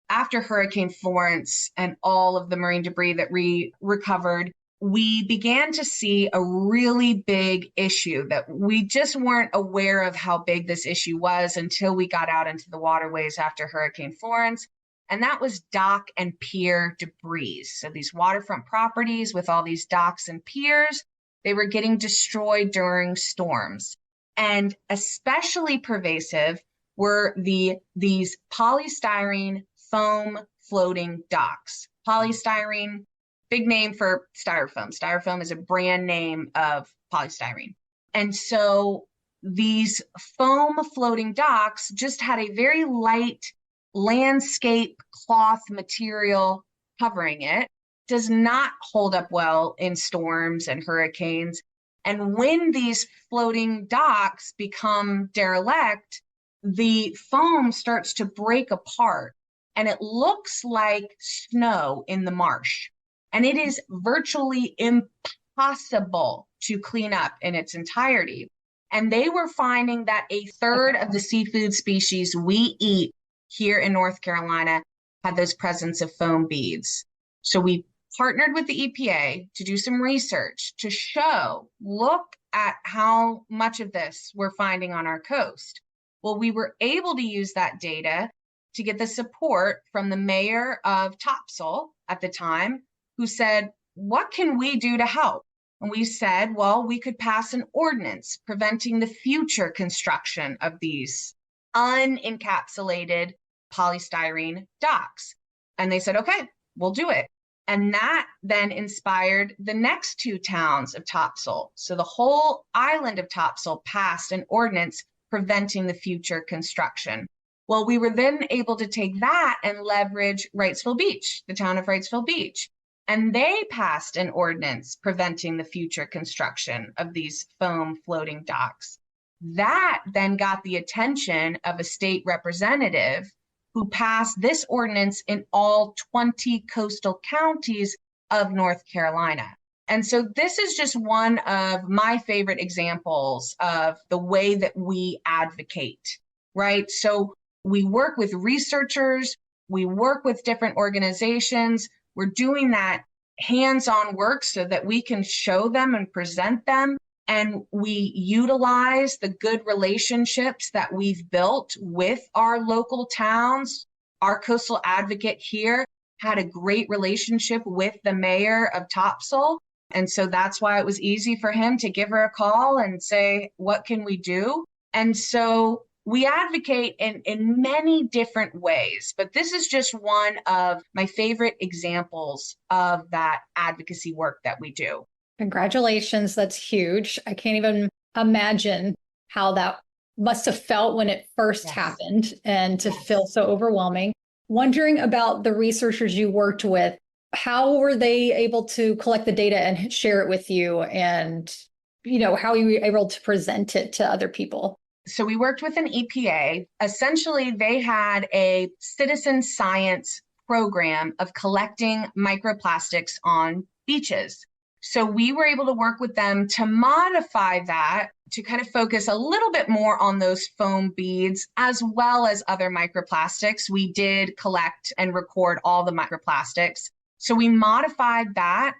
B: after Hurricane Florence and all of the marine debris that we recovered, we began to see a really big issue that we just weren't aware of how big this issue was until we got out into the waterways after Hurricane Florence. And that was dock and pier debris. So these waterfront properties with all these docks and piers, they were getting destroyed during storms. And especially pervasive were these polystyrene foam floating docks. Polystyrene, big name for styrofoam. Styrofoam is a brand name of polystyrene. And so these foam floating docks just had a very light landscape cloth material covering it. Does not hold up well in storms and hurricanes. And when these floating docks become derelict, the foam starts to break apart and it looks like snow in the marsh. And it is virtually impossible to clean up in its entirety. And they were finding that a third of the seafood species we eat here in North Carolina had those presence of foam beads. So we partnered with the EPA to do some research to look at how much of this we're finding on our coast. Well, we were able to use that data to get the support from the mayor of Topsail at the time, who said, what can we do to help? And we said, well, we could pass an ordinance preventing the future construction of these unencapsulated polystyrene docks. And they said, okay, we'll do it. And that then inspired the next two towns of Topsail. So the whole island of Topsail passed an ordinance preventing the future construction. Well, we were then able to take that and leverage Wrightsville Beach, the town of Wrightsville Beach. And they passed an ordinance preventing the future construction of these foam floating docks. That then got the attention of a state representative who passed this ordinance in all 20 coastal counties of North Carolina. And so this is just one of my favorite examples of the way that we advocate, right? So we work with researchers, we work with different organizations. We're doing that hands-on work so that we can show them and present them. And we utilize the good relationships that we've built with our local towns. Our coastal advocate here had a great relationship with the mayor of Topsail. And so that's why it was easy for him to give her a call and say, what can we do? And so we advocate in many different ways, but this is just one of my favorite examples of that advocacy work that we do.
C: Congratulations. That's huge. I can't even imagine how that must have felt when it first happened, and to feel so overwhelming. Wondering about the researchers you worked with, how were they able to collect the data and share it with you? And, how you were able to present it to other people?
B: So we worked with an EPA. Essentially, they had a citizen science program of collecting microplastics on beaches. So we were able to work with them to modify that to kind of focus a little bit more on those foam beads as well as other microplastics. We did collect and record all the microplastics. So we modified that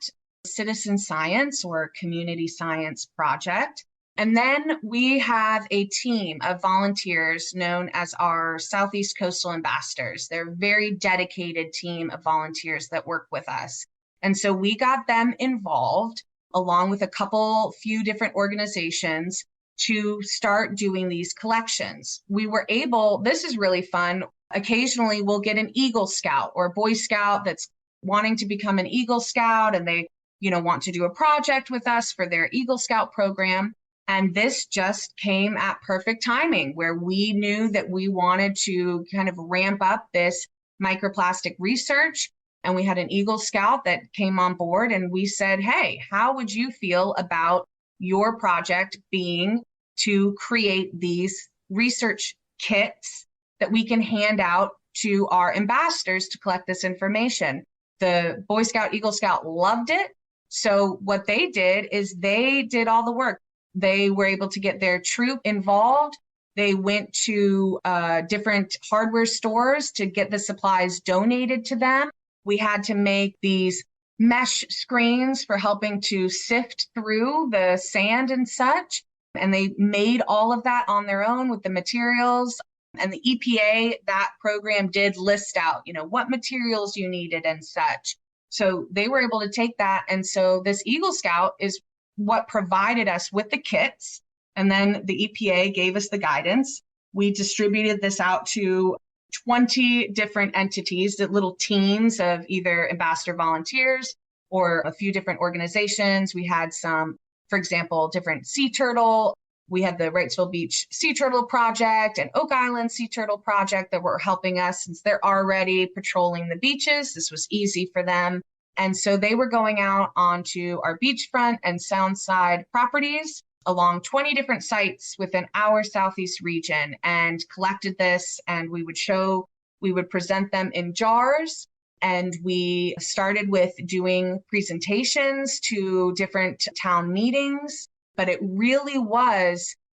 B: citizen science or community science project. And then we have a team of volunteers known as our Southeast Coastal Ambassadors. They're a very dedicated team of volunteers that work with us. And so we got them involved along with a few different organizations to start doing these collections. We were able, this is really fun. Occasionally we'll get an Eagle Scout or a Boy Scout that's wanting to become an Eagle Scout, and they, want to do a project with us for their Eagle Scout program. And this just came at perfect timing, where we knew that we wanted to kind of ramp up this microplastic research. And we had an Eagle Scout that came on board, and we said, hey, how would you feel about your project being to create these research kits that we can hand out to our ambassadors to collect this information? The Boy Scout, Eagle Scout loved it. So what they did is they did all the work. They were able to get their troop involved. They went to different hardware stores to get the supplies donated to them. We had to make these mesh screens for helping to sift through the sand and such. And they made all of that on their own with the materials. And the EPA, that program did list out, what materials you needed and such. So they were able to take that. And so this Eagle Scout is what provided us with the kits. And then the EPA gave us the guidance. We distributed this out to 20 different entities, the little teams of either ambassador volunteers or a few different organizations. We had some, for example, different sea turtle. We had the Wrightsville Beach Sea Turtle Project and Oak Island Sea Turtle Project that were helping us since they're already patrolling the beaches. This was easy for them. And so they were going out onto our beachfront and soundside properties along 20 different sites within our Southeast region and collected this. And we would present them in jars. And we started with doing presentations to different town meetings. But it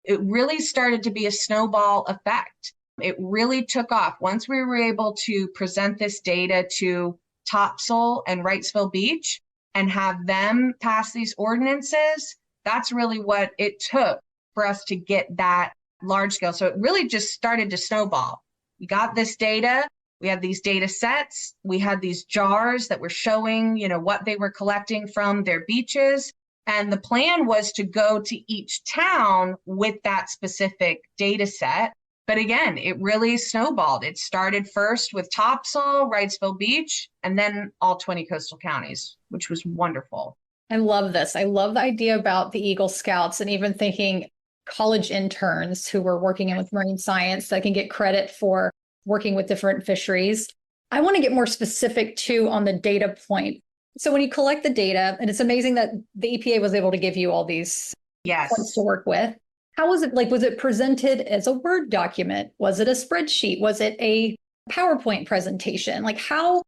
B: it really started to be a snowball effect. It really took off. Once we were able to present this data to Topsail and Wrightsville Beach and have them pass these ordinances, that's really what it took for us to get that large scale. So it really just started to snowball. We got this data. We had these data sets. We had these jars that were showing, what they were collecting from their beaches. And the plan was to go to each town with that specific data set. But again, it really snowballed. It started first with Topsail, Wrightsville Beach, and then all 20 coastal counties, which was wonderful.
C: I love this. I love the idea about the Eagle Scouts and even thinking college interns who were working with marine science that can get credit for working with different fisheries. I want to get more specific too on the data point. So when you collect the data, and it's amazing that the EPA was able to give you all these points to work with. How was it like? Was it presented as a Word document? Was it a spreadsheet? Was it a PowerPoint presentation? Like how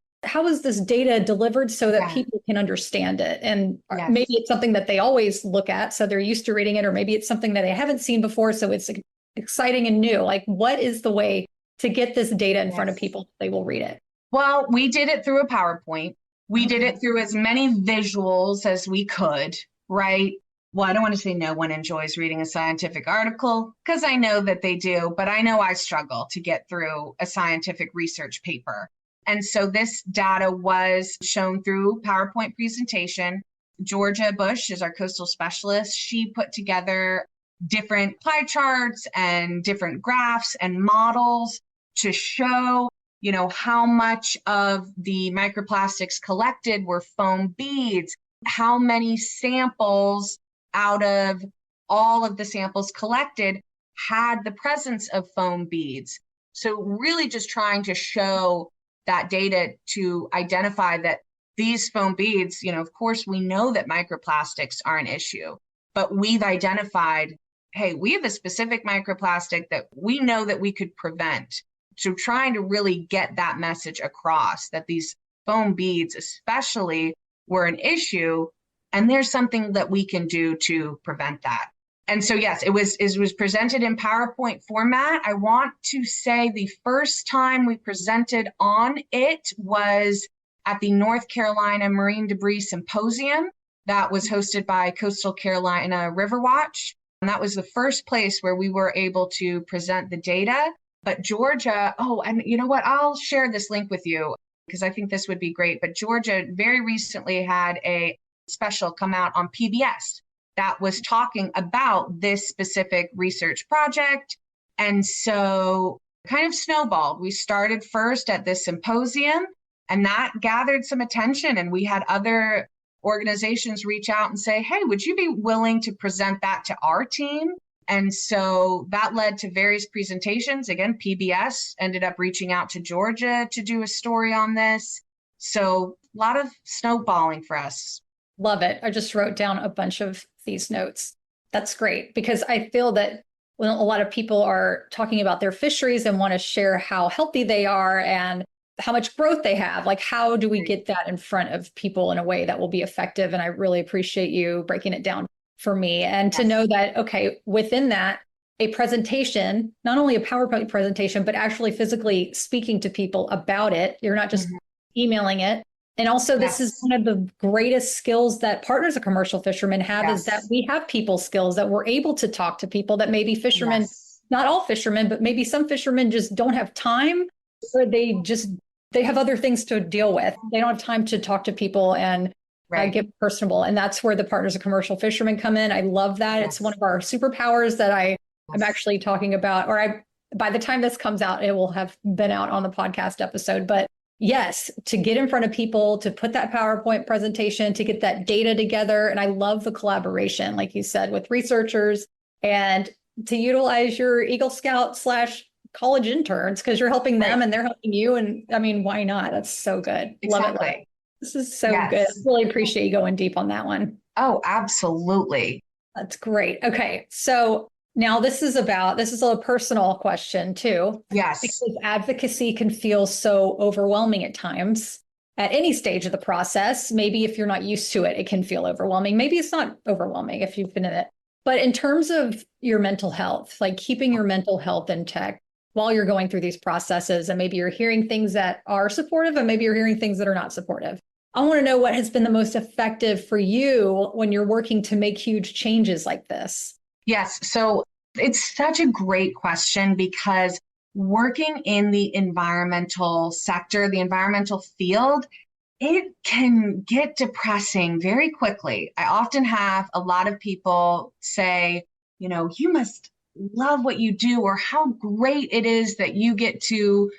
C: is this data delivered so that people can understand it? And maybe it's something that they always look at, so they're used to reading it, or maybe it's something that they haven't seen before, so it's exciting and new. Like what is the way to get this data in front of people so they will read it?
B: Well, we did it through a PowerPoint. We did it through as many visuals as we could, right? Well, I don't want to say no one enjoys reading a scientific article, because I know that they do, but I know I struggle to get through a scientific research paper. And so this data was shown through PowerPoint presentation. Georgia Bush is our coastal specialist. She put together different pie charts and different graphs and models to show, how much of the microplastics collected were foam beads, how many samples out of all of the samples collected had the presence of foam beads. So really just trying to show that data to identify that these foam beads, of course, we know that microplastics are an issue, but we've identified, hey, we have a specific microplastic that we know that we could prevent. So trying to really get that message across that these foam beads especially were an issue, and there's something that we can do to prevent that. And so, yes, it was presented in PowerPoint format. I want to say the first time we presented on it was at the North Carolina Marine Debris Symposium that was hosted by Coastal Carolina River Watch. And that was the first place where we were able to present the data. But Georgia, and you know what? I'll share this link with you because I think this would be great. But Georgia very recently had a special come out on PBS that was talking about this specific research project. And so kind of snowballed. We started first at this symposium, and that gathered some attention. And we had other organizations reach out and say, hey, would you be willing to present that to our team? And so that led to various presentations. Again, PBS ended up reaching out to Georgia to do a story on this. So a lot of snowballing for us.
C: Love it. I just wrote down a bunch of these notes. That's great, because I feel that when a lot of people are talking about their fisheries and want to share how healthy they are and how much growth they have, like how do we get that in front of people in a way that will be effective? And I really appreciate you breaking it down for me, and to know that, okay, within that, a presentation, not only a PowerPoint presentation, but actually physically speaking to people about it. You're not just emailing it. And also, this is one of the greatest skills that partners of commercial fishermen have, is that we have people skills, that we're able to talk to people that maybe fishermen, not all fishermen, but maybe some fishermen just don't have time, or they have other things to deal with. They don't have time to talk to people and get personable. And that's where the partners of commercial fishermen come in. I love that. It's one of our superpowers that I'm actually talking about, or by the time this comes out, it will have been out on the podcast episode. But yes, to get in front of people, to put that PowerPoint presentation, to get that data together. And I love the collaboration, like you said, with researchers, and to utilize your Eagle Scout / college interns, because you're helping them and they're helping you. And I mean, why not? That's so good.
B: Exactly.
C: Love it. This is so good. I really appreciate you going deep on that one.
B: Oh, absolutely.
C: That's great. Okay. So now this is a personal question too.
B: Yes.
C: Because advocacy can feel so overwhelming at times at any stage of the process. Maybe if you're not used to it, it can feel overwhelming. Maybe it's not overwhelming if you've been in it But in terms of your mental health, like keeping your mental health in check while you're going through these processes, and maybe you're hearing things that are supportive and maybe you're hearing things that are not supportive. I want to know what has been the most effective for you when you're working to make huge changes like this.
B: Yes. So it's such a great question because working in the environmental sector, the environmental field, it can get depressing very quickly. I often have a lot of people say, you must love what you do, or how great it is that you get to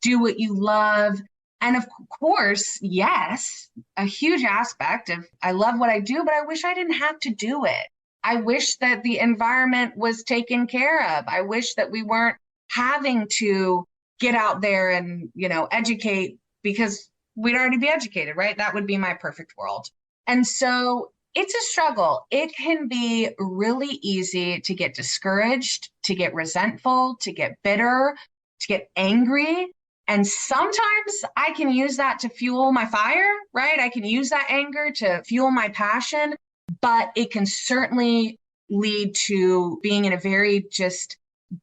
B: do what you love. And of course, yes, a huge aspect of I love what I do, but I wish I didn't have to do it. I wish that the environment was taken care of. I wish that we weren't having to get out there and, educate because we'd already be educated, right? That would be my perfect world. And so it's a struggle. It can be really easy to get discouraged, to get resentful, to get bitter, to get angry. And sometimes I can use that to fuel my fire, right? I can use that anger to fuel my passion, but it can certainly lead to being in a very just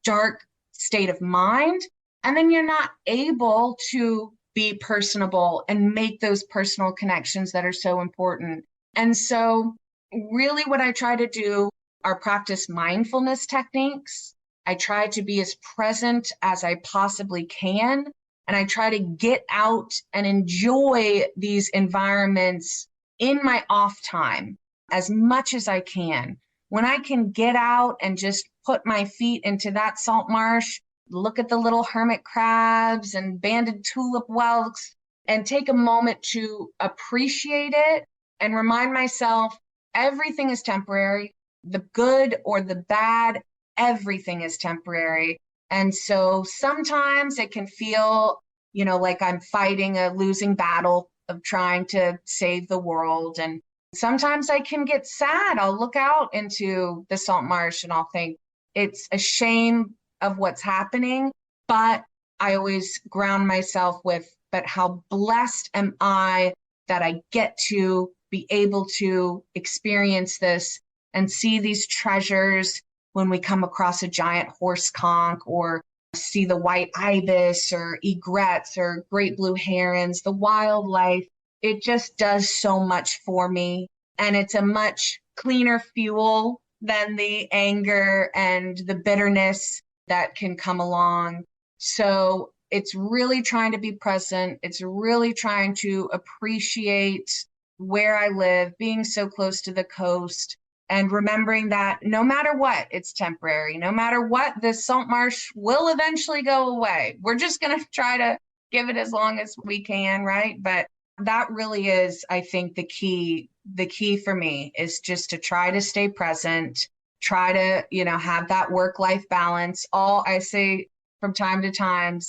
B: dark state of mind. And then you're not able to be personable and make those personal connections that are so important. And so really what I try to do are practice mindfulness techniques. I try to be as present as I possibly can. And I try to get out and enjoy these environments in my off time as much as I can. When I can get out and just put my feet into that salt marsh, look at the little hermit crabs and banded tulip whelks, and take a moment to appreciate it and remind myself everything is temporary, the good or the bad, everything is temporary. And so sometimes it can feel, like I'm fighting a losing battle of trying to save the world. And sometimes I can get sad. I'll look out into the salt marsh and I'll think it's a shame of what's happening, but I always ground myself with, but how blessed am I that I get to be able to experience this and see these treasures when we come across a giant horse conch or see the white ibis or egrets or great blue herons, the wildlife. It just does so much for me. And it's a much cleaner fuel than the anger and the bitterness that can come along. So it's really trying to be present. It's really trying to appreciate where I live, being so close to the coast, and remembering that no matter what, it's temporary. No matter what, this salt marsh will eventually go away. We're just going to try to give it as long as we can, right? But that really is, I think, the key. The key for me is just to try to stay present, try to, have that work-life balance. I say from time to time,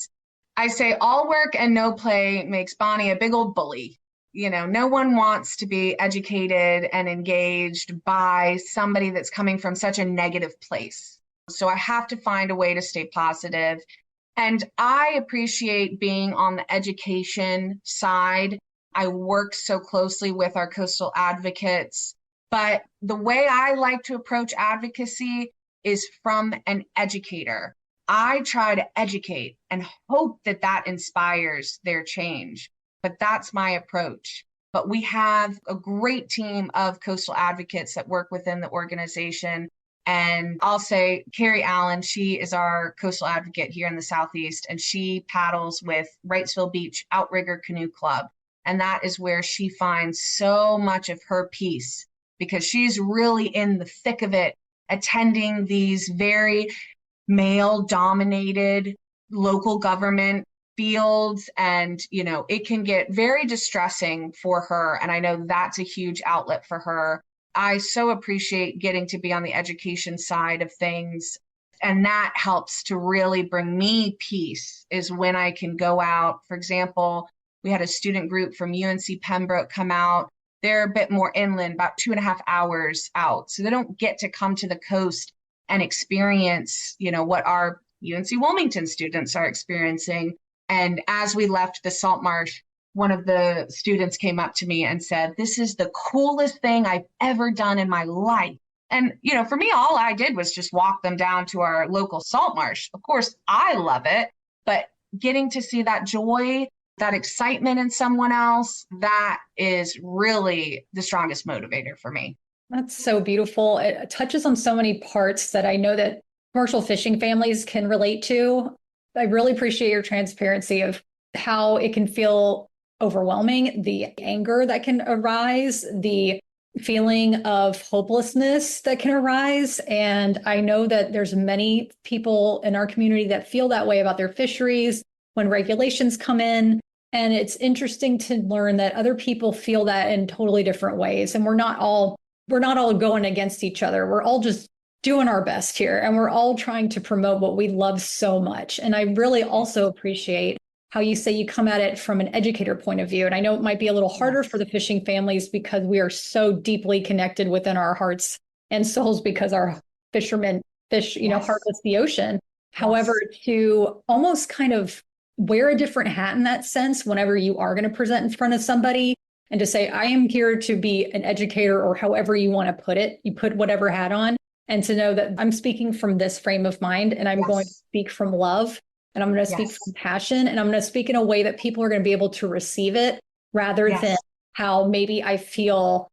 B: I say all work and no play makes Bonnie a big old bully. No one wants to be educated and engaged by somebody that's coming from such a negative place. So I have to find a way to stay positive. And I appreciate being on the education side. I work so closely with our coastal advocates, but the way I like to approach advocacy is from an educator. I try to educate and hope that that inspires their change. But that's my approach. But we have a great team of coastal advocates that work within the organization. And I'll say Carrie Allen, she is our coastal advocate here in the Southeast, and she paddles with Wrightsville Beach Outrigger Canoe Club. And that is where she finds so much of her peace, because she's really in the thick of it, attending these very male-dominated local government fields, and it can get very distressing for her, and I know that's a huge outlet for her. I so appreciate getting to be on the education side of things, and that helps to really bring me peace, is when I can go out. For example, we had a student group from UNC Pembroke come out. They're a bit more inland, about 2.5 hours out, so they don't get to come to the coast and experience what our UNC Wilmington students are experiencing. And as we left the salt marsh, one of the students came up to me and said, "This is the coolest thing I've ever done in my life." And, for me, all I did was just walk them down to our local salt marsh. Of course, I love it, but getting to see that joy, that excitement in someone else, that is really the strongest motivator for me.
C: That's so beautiful. It touches on so many parts that I know that commercial fishing families can relate to. I really appreciate your transparency of how it can feel overwhelming, the anger that can arise, the feeling of hopelessness that can arise. And I know that there's many people in our community that feel that way about their fisheries when regulations come in. And it's interesting to learn that other people feel that in totally different ways. And we're not all going against each other. We're all just doing our best here. And we're all trying to promote what we love so much. And I really also appreciate how you say you come at it from an educator point of view. And I know it might be a little harder for the fishing families because we are so deeply connected within our hearts and souls because our fishermen fish, harvest the ocean. Yes. However, to almost kind of wear a different hat in that sense, whenever you are going to present in front of somebody and to say, I am here to be an educator, or however you want to put it, you put whatever hat on, and to know that I'm speaking from this frame of mind and I'm going to speak from love. And I'm going to speak from passion, and I'm going to speak in a way that people are going to be able to receive it rather than how maybe I feel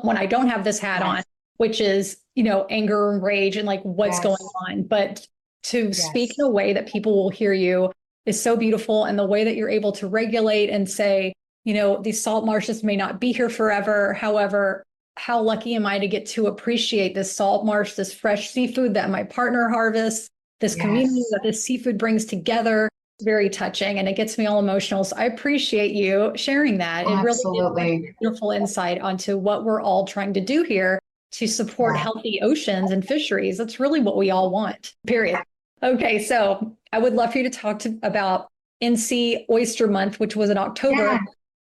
C: when I don't have this hat on, which is, anger and rage and like what's going on. But to speak in a way that people will hear you is so beautiful. And the way that you're able to regulate and say, these salt marshes may not be here forever. However, how lucky am I to get to appreciate this salt marsh, this fresh seafood that my partner harvests, this community that this seafood brings together. Very touching, and it gets me all emotional. So I appreciate you sharing that.
B: Absolutely.
C: It really is a beautiful insight onto what we're all trying to do here to support healthy oceans and fisheries. That's really what we all want, period. Okay, so I would love for you to talk about NC Oyster Month, which was in October. Yeah.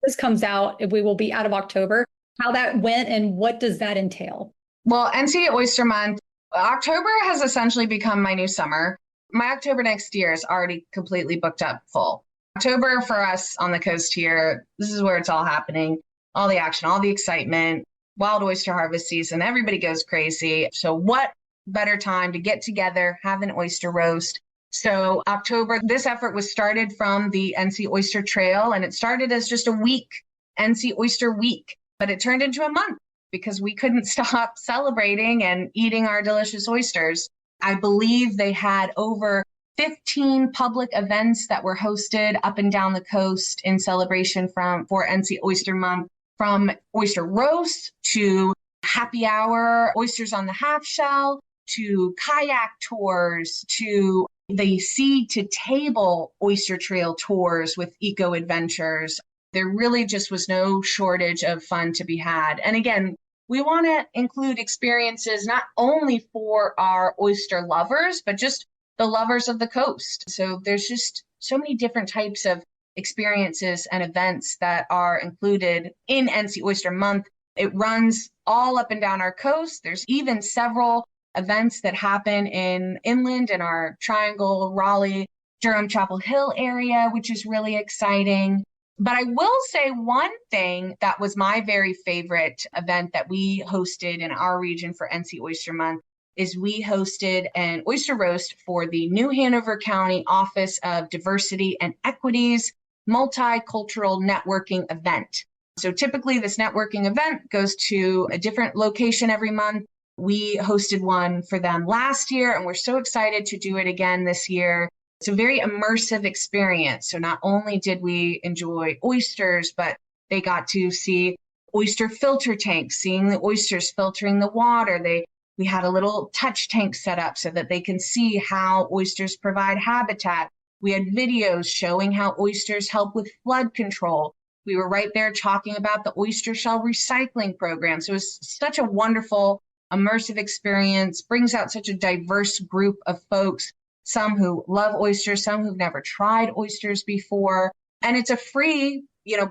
C: This comes out, we will be out of October. How that went and what does that entail?
B: Well, NC Oyster Month, October has essentially become my new summer. My October next year is already completely booked up full. October for us on the coast here, this is where it's all happening. All the action, all the excitement, wild oyster harvest season, everybody goes crazy. So what better time to get together, have an oyster roast. So October, this effort was started from the NC Oyster Trail, and it started as just a week, NC Oyster Week, but it turned into a month, because we couldn't stop celebrating and eating our delicious oysters. I believe they had over 15 public events that were hosted up and down the coast in celebration for NC Oyster Month, from oyster roast to happy hour, oysters on the half shell, to kayak tours, to the sea to table oyster trail tours with eco adventures. There really just was no shortage of fun to be had. And again, we want to include experiences not only for our oyster lovers, but just the lovers of the coast. So there's just so many different types of experiences and events that are included in NC Oyster Month. It runs all up and down our coast. There's even several events that happen inland in our Triangle, Raleigh, Durham, Chapel Hill area, which is really exciting. But I will say one thing that was my very favorite event that we hosted in our region for NC Oyster Month is we hosted an oyster roast for the New Hanover County Office of Diversity and Equity's multicultural networking event. So typically this networking event goes to a different location every month. We hosted one for them last year, and we're so excited to do it again this year. It's a very immersive experience. So not only did we enjoy oysters, but they got to see oyster filter tanks, seeing the oysters filtering the water. We had a little touch tank set up so that they can see how oysters provide habitat. We had videos showing how oysters help with flood control. We were right there talking about the oyster shell recycling program. So it was such a wonderful, immersive experience, brings out such a diverse group of folks. Some who love oysters, some who've never tried oysters before. And it's a free,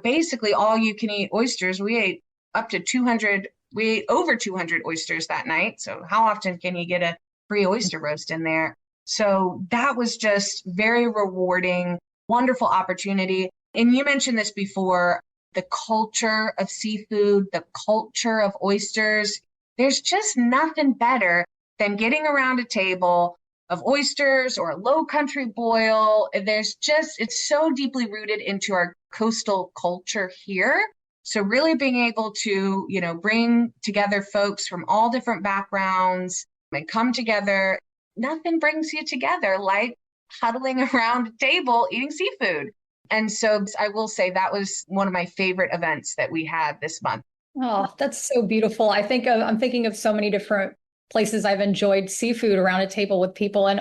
B: basically all you can eat oysters. We ate over 200 oysters that night. So how often can you get a free oyster roast in there? So that was just very rewarding, wonderful opportunity. And you mentioned this before, the culture of seafood, the culture of oysters. there's just nothing better than getting around a table of oysters or a low country boil. It's so deeply rooted into our coastal culture here. So really being able to, bring together folks from all different backgrounds and come together, nothing brings you together like huddling around a table eating seafood. And so I will say that was one of my favorite events that we had this month.
C: Oh, that's so beautiful. I'm thinking of so many different places I've enjoyed seafood around a table with people. And,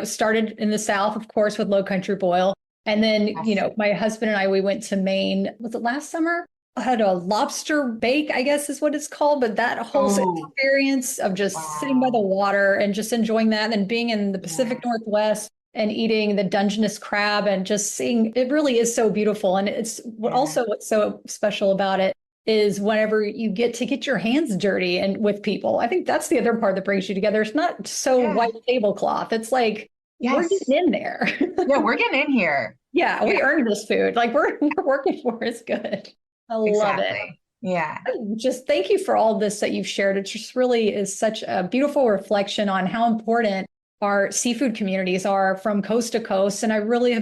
C: started in the South, of course, with Low Country Boil. And then,
B: Yes.
C: my husband and I, we went to Maine. Was it last summer? I had a lobster bake, I guess is what it's called. But that whole
B: Oh,
C: experience of just sitting by the
B: wow.
C: water and just enjoying that and being in the Pacific
B: Yeah.
C: Northwest and eating the Dungeness crab and just seeing, it really is so beautiful. And it's
B: Yeah.
C: also what's so special about it is whenever you get to get your hands dirty and with people. I think that's the other part that brings you together. It's not so
B: Yeah.
C: white tablecloth. It's like we're
B: Yes.
C: getting in there.
B: Yeah, we're getting in here.
C: Yeah,
B: Yeah,
C: we earned this food. Like we're working for it. It's good. I love it.
B: exactly. Yeah.
C: Just thank you for all this that you've shared. It just really is such a beautiful reflection on how important our seafood communities are from coast to coast. And I really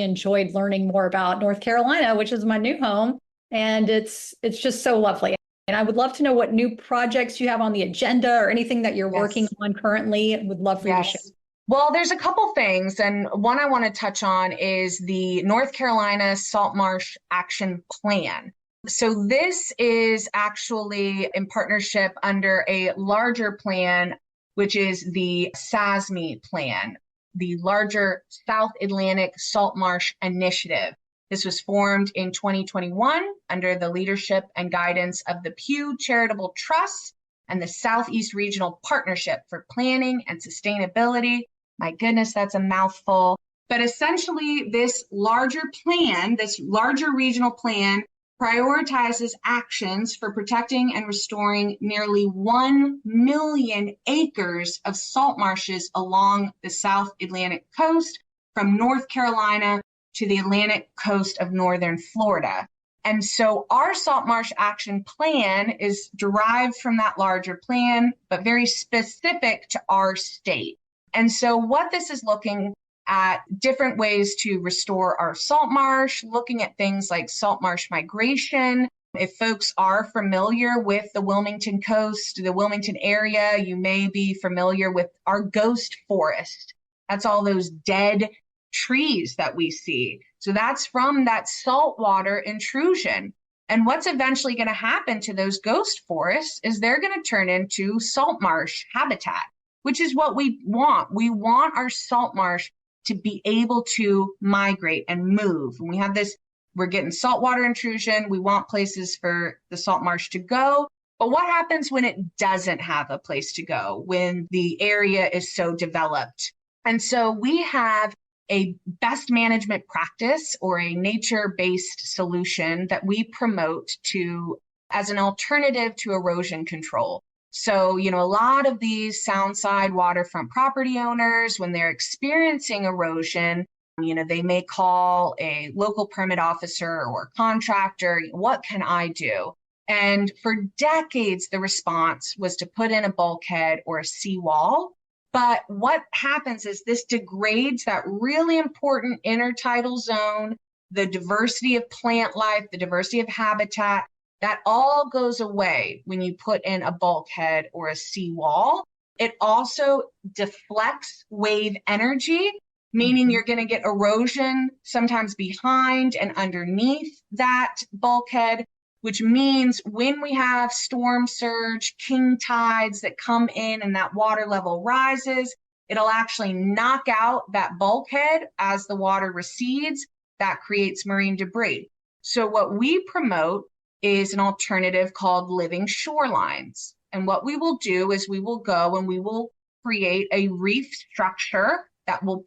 C: enjoyed learning more about North Carolina, which is my new home. And it's just so lovely. And I would love to know what new projects you have on the agenda or anything that you're working
B: Yes.
C: on currently. Would love for you to share.
B: Yes. Well, there's a couple things, and one I want to touch on is the North Carolina Salt Marsh Action Plan. So this is actually in partnership under a larger plan, which is the SASME plan, the larger South Atlantic Salt Marsh Initiative. This was formed in 2021 under the leadership and guidance of the Pew Charitable Trust and the Southeast Regional Partnership for Planning and Sustainability. My goodness, that's a mouthful. But essentially, this larger plan, this larger regional plan, prioritizes actions for protecting and restoring nearly 1 million acres of salt marshes along the South Atlantic coast from North Carolina to the Atlantic coast of northern Florida. And so our Salt Marsh Action Plan is derived from that larger plan, but very specific to our state. And so what this is looking at different ways to restore our salt marsh, looking at things like salt marsh migration. If folks are familiar with the Wilmington coast, the Wilmington area, you may be familiar with our ghost forest. That's all those dead trees that we see. So that's from that saltwater intrusion. And what's eventually going to happen to those ghost forests is they're going to turn into salt marsh habitat, which is what we want. We want our salt marsh to be able to migrate and move. And we have this, we're getting saltwater intrusion. We want places for the salt marsh to go. But what happens when it doesn't have a place to go, when the area is so developed? And so we have a best management practice or a nature-based solution that we promote to as an alternative to erosion control. So, a lot of these soundside waterfront property owners, when they're experiencing erosion, they may call a local permit officer or contractor, what can I do? And for decades, the response was to put in a bulkhead or a seawall. But what happens is this degrades that really important intertidal zone, the diversity of plant life, the diversity of habitat. That all goes away when you put in a bulkhead or a seawall. It also deflects wave energy, meaning you're going to get erosion sometimes behind and underneath that bulkhead, which means when we have storm surge, king tides that come in and that water level rises, it'll actually knock out that bulkhead as the water recedes. That creates marine debris. So what we promote is an alternative called living shorelines. And what we will do is we will go and we will create a reef structure that will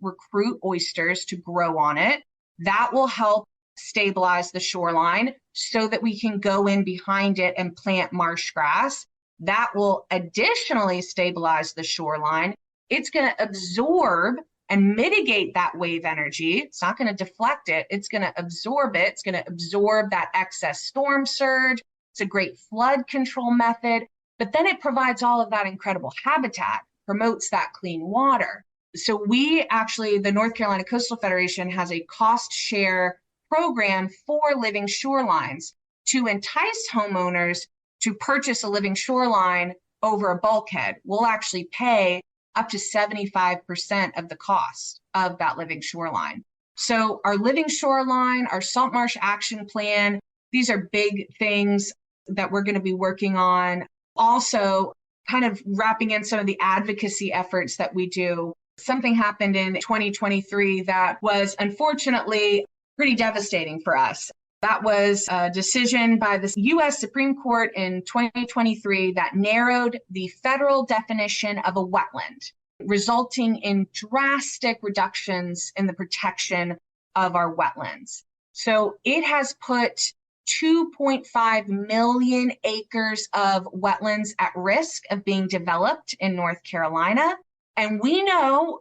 B: recruit oysters to grow on it. That will help stabilize the shoreline so that we can go in behind it and plant marsh grass. That will additionally stabilize the shoreline. It's going to absorb and mitigate that wave energy. It's not going to deflect it. It's going to absorb it. It's going to absorb that excess storm surge. It's a great flood control method. but then it provides all of that incredible habitat, promotes that clean water. So we actually, the North Carolina Coastal Federation has a cost share program for living shorelines to entice homeowners to purchase a living shoreline over a bulkhead. We'll actually pay up to 75% of the cost of that living shoreline. So our living shoreline, our salt marsh action plan, these are big things that we're going to be working on. Also, kind of wrapping in some of the advocacy efforts that we do. Something happened in 2023 that was unfortunately pretty devastating for us. That was a decision by the U.S. Supreme Court in 2023 that narrowed the federal definition of a wetland, resulting in drastic reductions in the protection of our wetlands. So it has put 2.5 million acres of wetlands at risk of being developed in North Carolina. And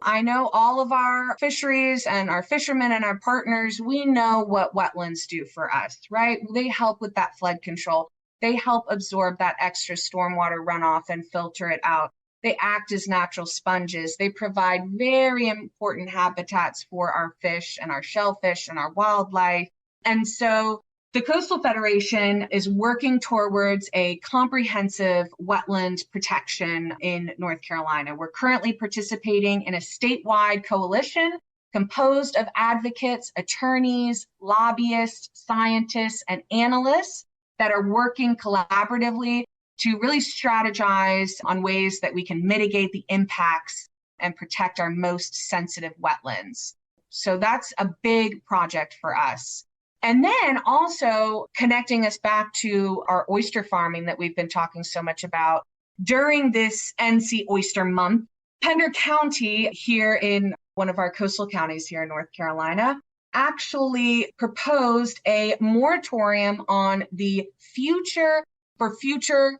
B: I know all of our fisheries and our fishermen and our partners, we know what wetlands do for us, right? They help with that flood control. They help absorb that extra stormwater runoff and filter it out. They act as natural sponges. They provide very important habitats for our fish and our shellfish and our wildlife. And so the Coastal Federation is working towards a comprehensive wetland protection in North Carolina. We're currently participating in a statewide coalition composed of advocates, attorneys, lobbyists, scientists, and analysts that are working collaboratively to really strategize on ways that we can mitigate the impacts and protect our most sensitive wetlands. So that's a big project for us. And then also connecting us back to our oyster farming that we've been talking so much about. During this NC Oyster Month, Pender County here in one of our coastal counties here in North Carolina actually proposed a moratorium on the future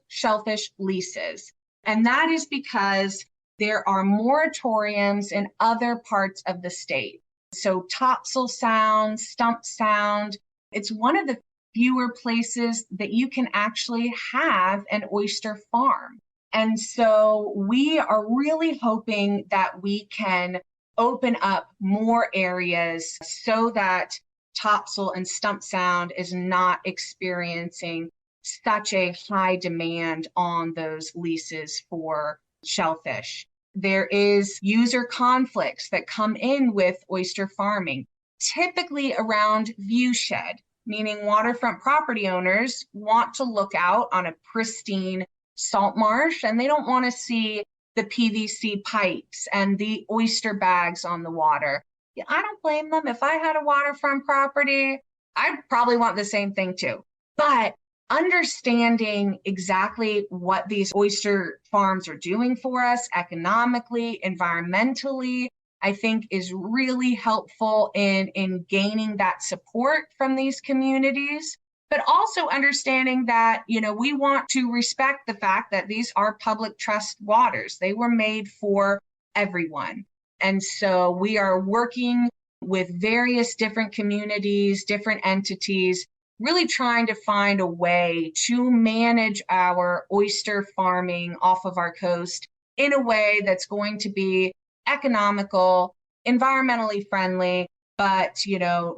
B: shellfish leases. And that is because there are moratoriums in other parts of the state. So Topsail Sound, Stump Sound, it's one of the fewer places that you can actually have an oyster farm. And so we are really hoping that we can open up more areas so that Topsail and Stump Sound is not experiencing such a high demand on those leases for shellfish. There is user conflicts that come in with oyster farming, typically around viewshed, meaning waterfront property owners want to look out on a pristine salt marsh and they don't want to see the PVC pipes and the oyster bags on the water. I don't blame them. If I had a waterfront property, I'd probably want the same thing too. But understanding exactly what these oyster farms are doing for us economically, environmentally, I think is really helpful in gaining that support from these communities, but also understanding that, we want to respect the fact that these are public trust waters. They were made for everyone. And so we are working with various different communities, different entities, really trying to find a way to manage our oyster farming off of our coast in a way that's going to be economical, environmentally friendly, but,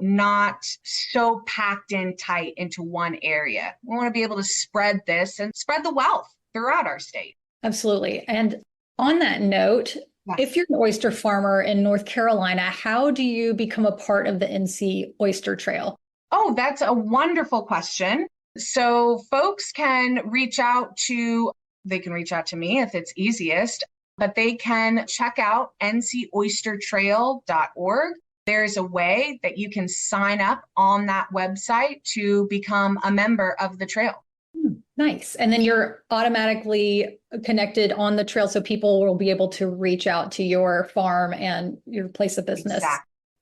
B: not so packed in tight into one area. We want to be able to spread this and spread the wealth throughout our state.
C: Absolutely. And on that note, if you're an oyster farmer in North Carolina, how do you become a part of the NC Oyster Trail?
B: Oh, that's a wonderful question. So folks can reach out to me if it's easiest, but they can check out NCOystertrail.org. There's a way that you can sign up on that website to become a member of the trail.
C: Nice. And then you're automatically connected on the trail so people will be able to reach out to your farm and your place of business.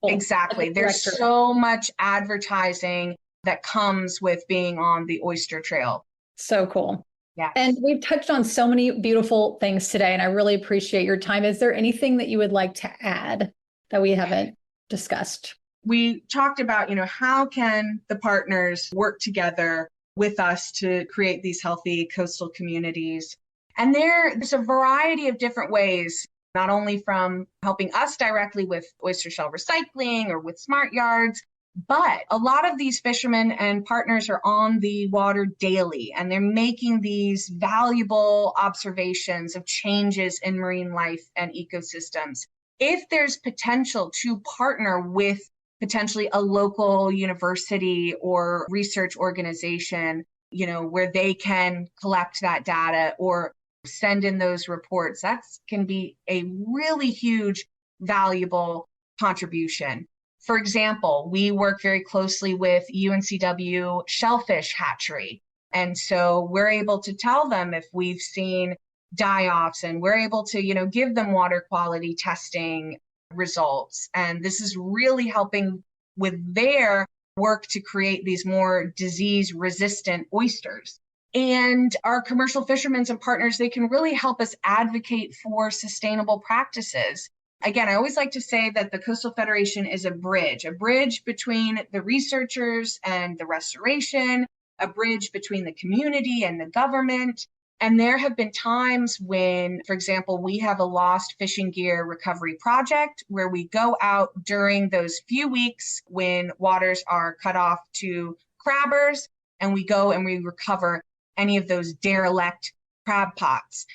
B: Exactly. There's so much advertising that comes with being on the Oyster Trail.
C: So cool.
B: Yeah.
C: And we've touched on so many beautiful things today, and I really appreciate your time. Is there anything that you would like to add that we haven't discussed?
B: We talked about, how can the partners work together with us to create these healthy coastal communities? And there's a variety of different ways, not only from helping us directly with oyster shell recycling or with smart yards, but a lot of these fishermen and partners are on the water daily, and they're making these valuable observations of changes in marine life and ecosystems. If there's potential to partner with potentially a local university or research organization, where they can collect that data or send in those reports, that can be a really huge, valuable contribution. For example, we work very closely with UNCW Shellfish Hatchery. And so we're able to tell them if we've seen die-offs, and we're able to, give them water quality testing results. And this is really helping with their work to create these more disease-resistant oysters. And our commercial fishermen and partners, they can really help us advocate for sustainable practices. Again, I always like to say that the Coastal Federation is a bridge between the researchers and the restoration, a bridge between the community and the government. And there have been times when, for example, we have a lost fishing gear recovery project where we go out during those few weeks when waters are cut off to crabbers, and we go and we recover any of those derelict crab pots.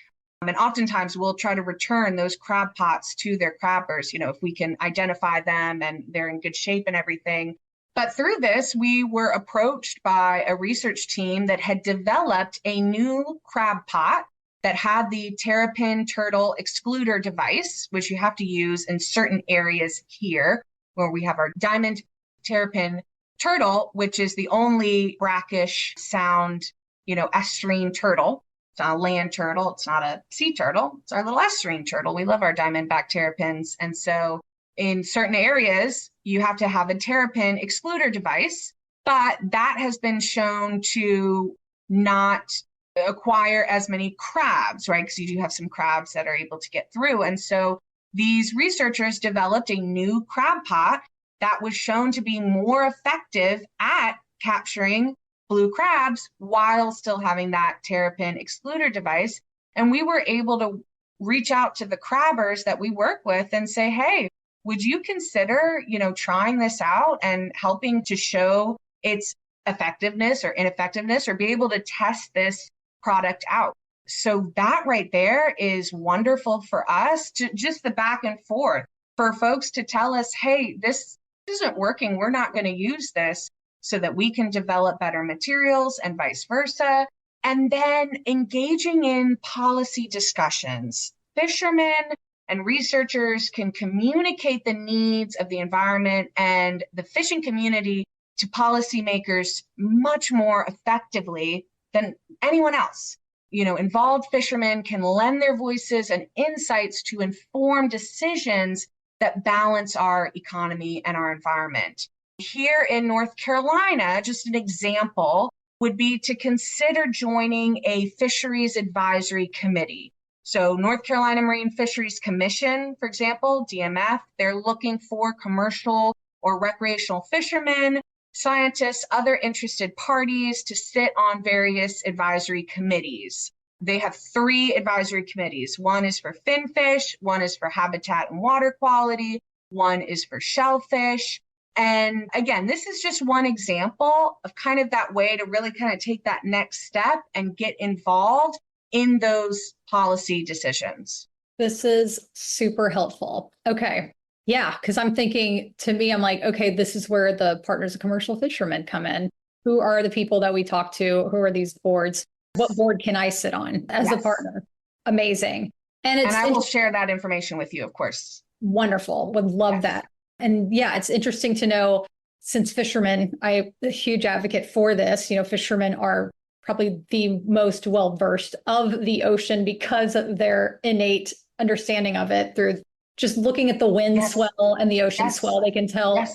B: And oftentimes we'll try to return those crab pots to their crabbers, if we can identify them and they're in good shape and everything. But through this, we were approached by a research team that had developed a new crab pot that had the terrapin turtle excluder device, which you have to use in certain areas here, where we have our diamond terrapin turtle, which is the only brackish sound, estuarine turtle. It's not a land turtle. It's not a sea turtle. It's our little estuarine turtle. We love our diamondback terrapins. And so in certain areas, you have to have a terrapin excluder device, but that has been shown to not acquire as many crabs, right? Because you do have some crabs that are able to get through. And so these researchers developed a new crab pot that was shown to be more effective at capturing blue crabs while still having that terrapin excluder device. And we were able to reach out to the crabbers that we work with and say, hey, would you consider, trying this out and helping to show its effectiveness or ineffectiveness, or be able to test this product out? So that right there is wonderful for us, to just the back and forth, for folks to tell us, hey, this isn't working. We're not going to use this, so that we can develop better materials and vice versa. And then engaging in policy discussions. Fishermen and researchers can communicate the needs of the environment and the fishing community to policymakers much more effectively than anyone else. Involved fishermen can lend their voices and insights to inform decisions that balance our economy and our environment. Here in North Carolina, just an example would be to consider joining a fisheries advisory committee. So North Carolina Marine Fisheries Commission, for example, DMF, they're looking for commercial or recreational fishermen, scientists, other interested parties to sit on various advisory committees. They have 3 advisory committees. One is for finfish, one is for habitat and water quality, one is for shellfish. And again, this is just one example of kind of that way to really kind of take that next step and get involved in those policy decisions.
C: This is super helpful. Okay. Yeah. Because I'm thinking, to me, I'm like, okay, this is where the partners of commercial fishermen come in. Who are the people that we talk to? Who are these boards? What board can I sit on as a partner? Amazing. And
B: I will share that information with you, of course.
C: Wonderful. Would love that. And yeah, it's interesting to know, since fishermen, I'm a huge advocate for this. Fishermen are probably the most well-versed of the ocean because of their innate understanding of it through just looking at the wind swell and the ocean swell. They can tell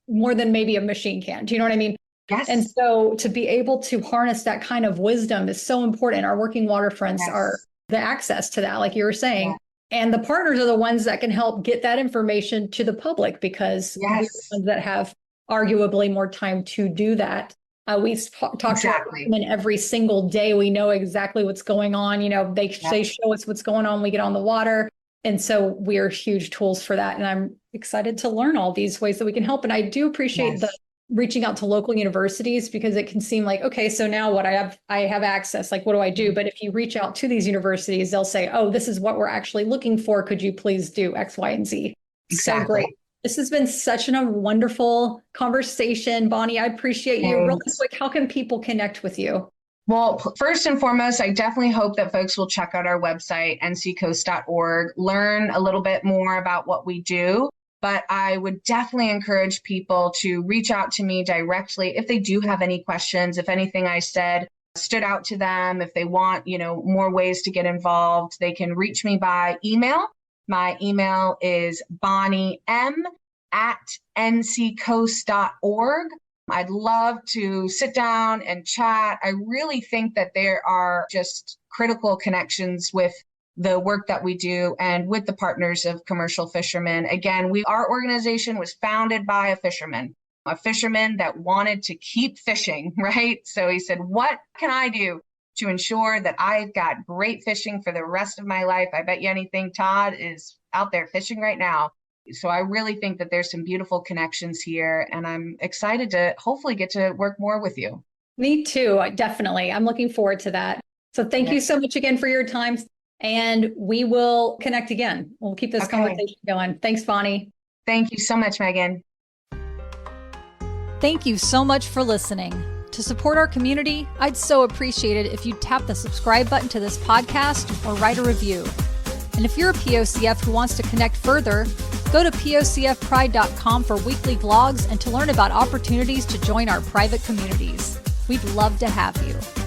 C: more than maybe a machine can. Do you know what I mean?
B: Yes.
C: And so to be able to harness that kind of wisdom is so important. Our working waterfronts are the access to that, like you were saying. Yeah. And the partners are the ones that can help get that information to the public, because we're the ones that have arguably more time to do that. We talk to our
B: Exactly.
C: women every single day. We know exactly what's going on. They
B: Yep.
C: show us what's going on. We get on the water. And so we are huge tools for that. And I'm excited to learn all these ways that we can help. And I do appreciate the
B: Yes.
C: reaching out to local universities, because it can seem like, okay, so now what I have access, like, what do I do? But if you reach out to these universities, they'll say, oh, this is what we're actually looking for. Could you please do X, Y, and Z? So great.
B: Exactly.
C: This has been such a wonderful conversation, Bonnie. I appreciate you. Really
B: Thanks.
C: quick, how can people connect with you?
B: Well, first and foremost, I definitely hope that folks will check out our website, NCCoast.org, learn a little bit more about what we do. But I would definitely encourage people to reach out to me directly if they do have any questions, if anything I said stood out to them, if they want, more ways to get involved, they can reach me by email. My email is bonnie.m@nccoast.org. I'd love to sit down and chat. I really think that there are just critical connections with the work that we do and with the partners of Commercial Fishermen. Again, our organization was founded by a fisherman that wanted to keep fishing, right? So he said, what can I do to ensure that I've got great fishing for the rest of my life? I bet you anything, Todd is out there fishing right now. So I really think that there's some beautiful connections here, and I'm excited to hopefully get to work more with you.
C: Me too, definitely. I'm looking forward to that. So thank you so much again for your time, and we will connect again. We'll keep this conversation going. Thanks, Bonnie.
B: Thank you so much, Megan.
A: Thank you so much for listening. To support our community, I'd so appreciate it if you'd tap the subscribe button to this podcast or write a review. And if you're a POCF who wants to connect further, go to POCFpride.com for weekly vlogs and to learn about opportunities to join our private communities. We'd love to have you.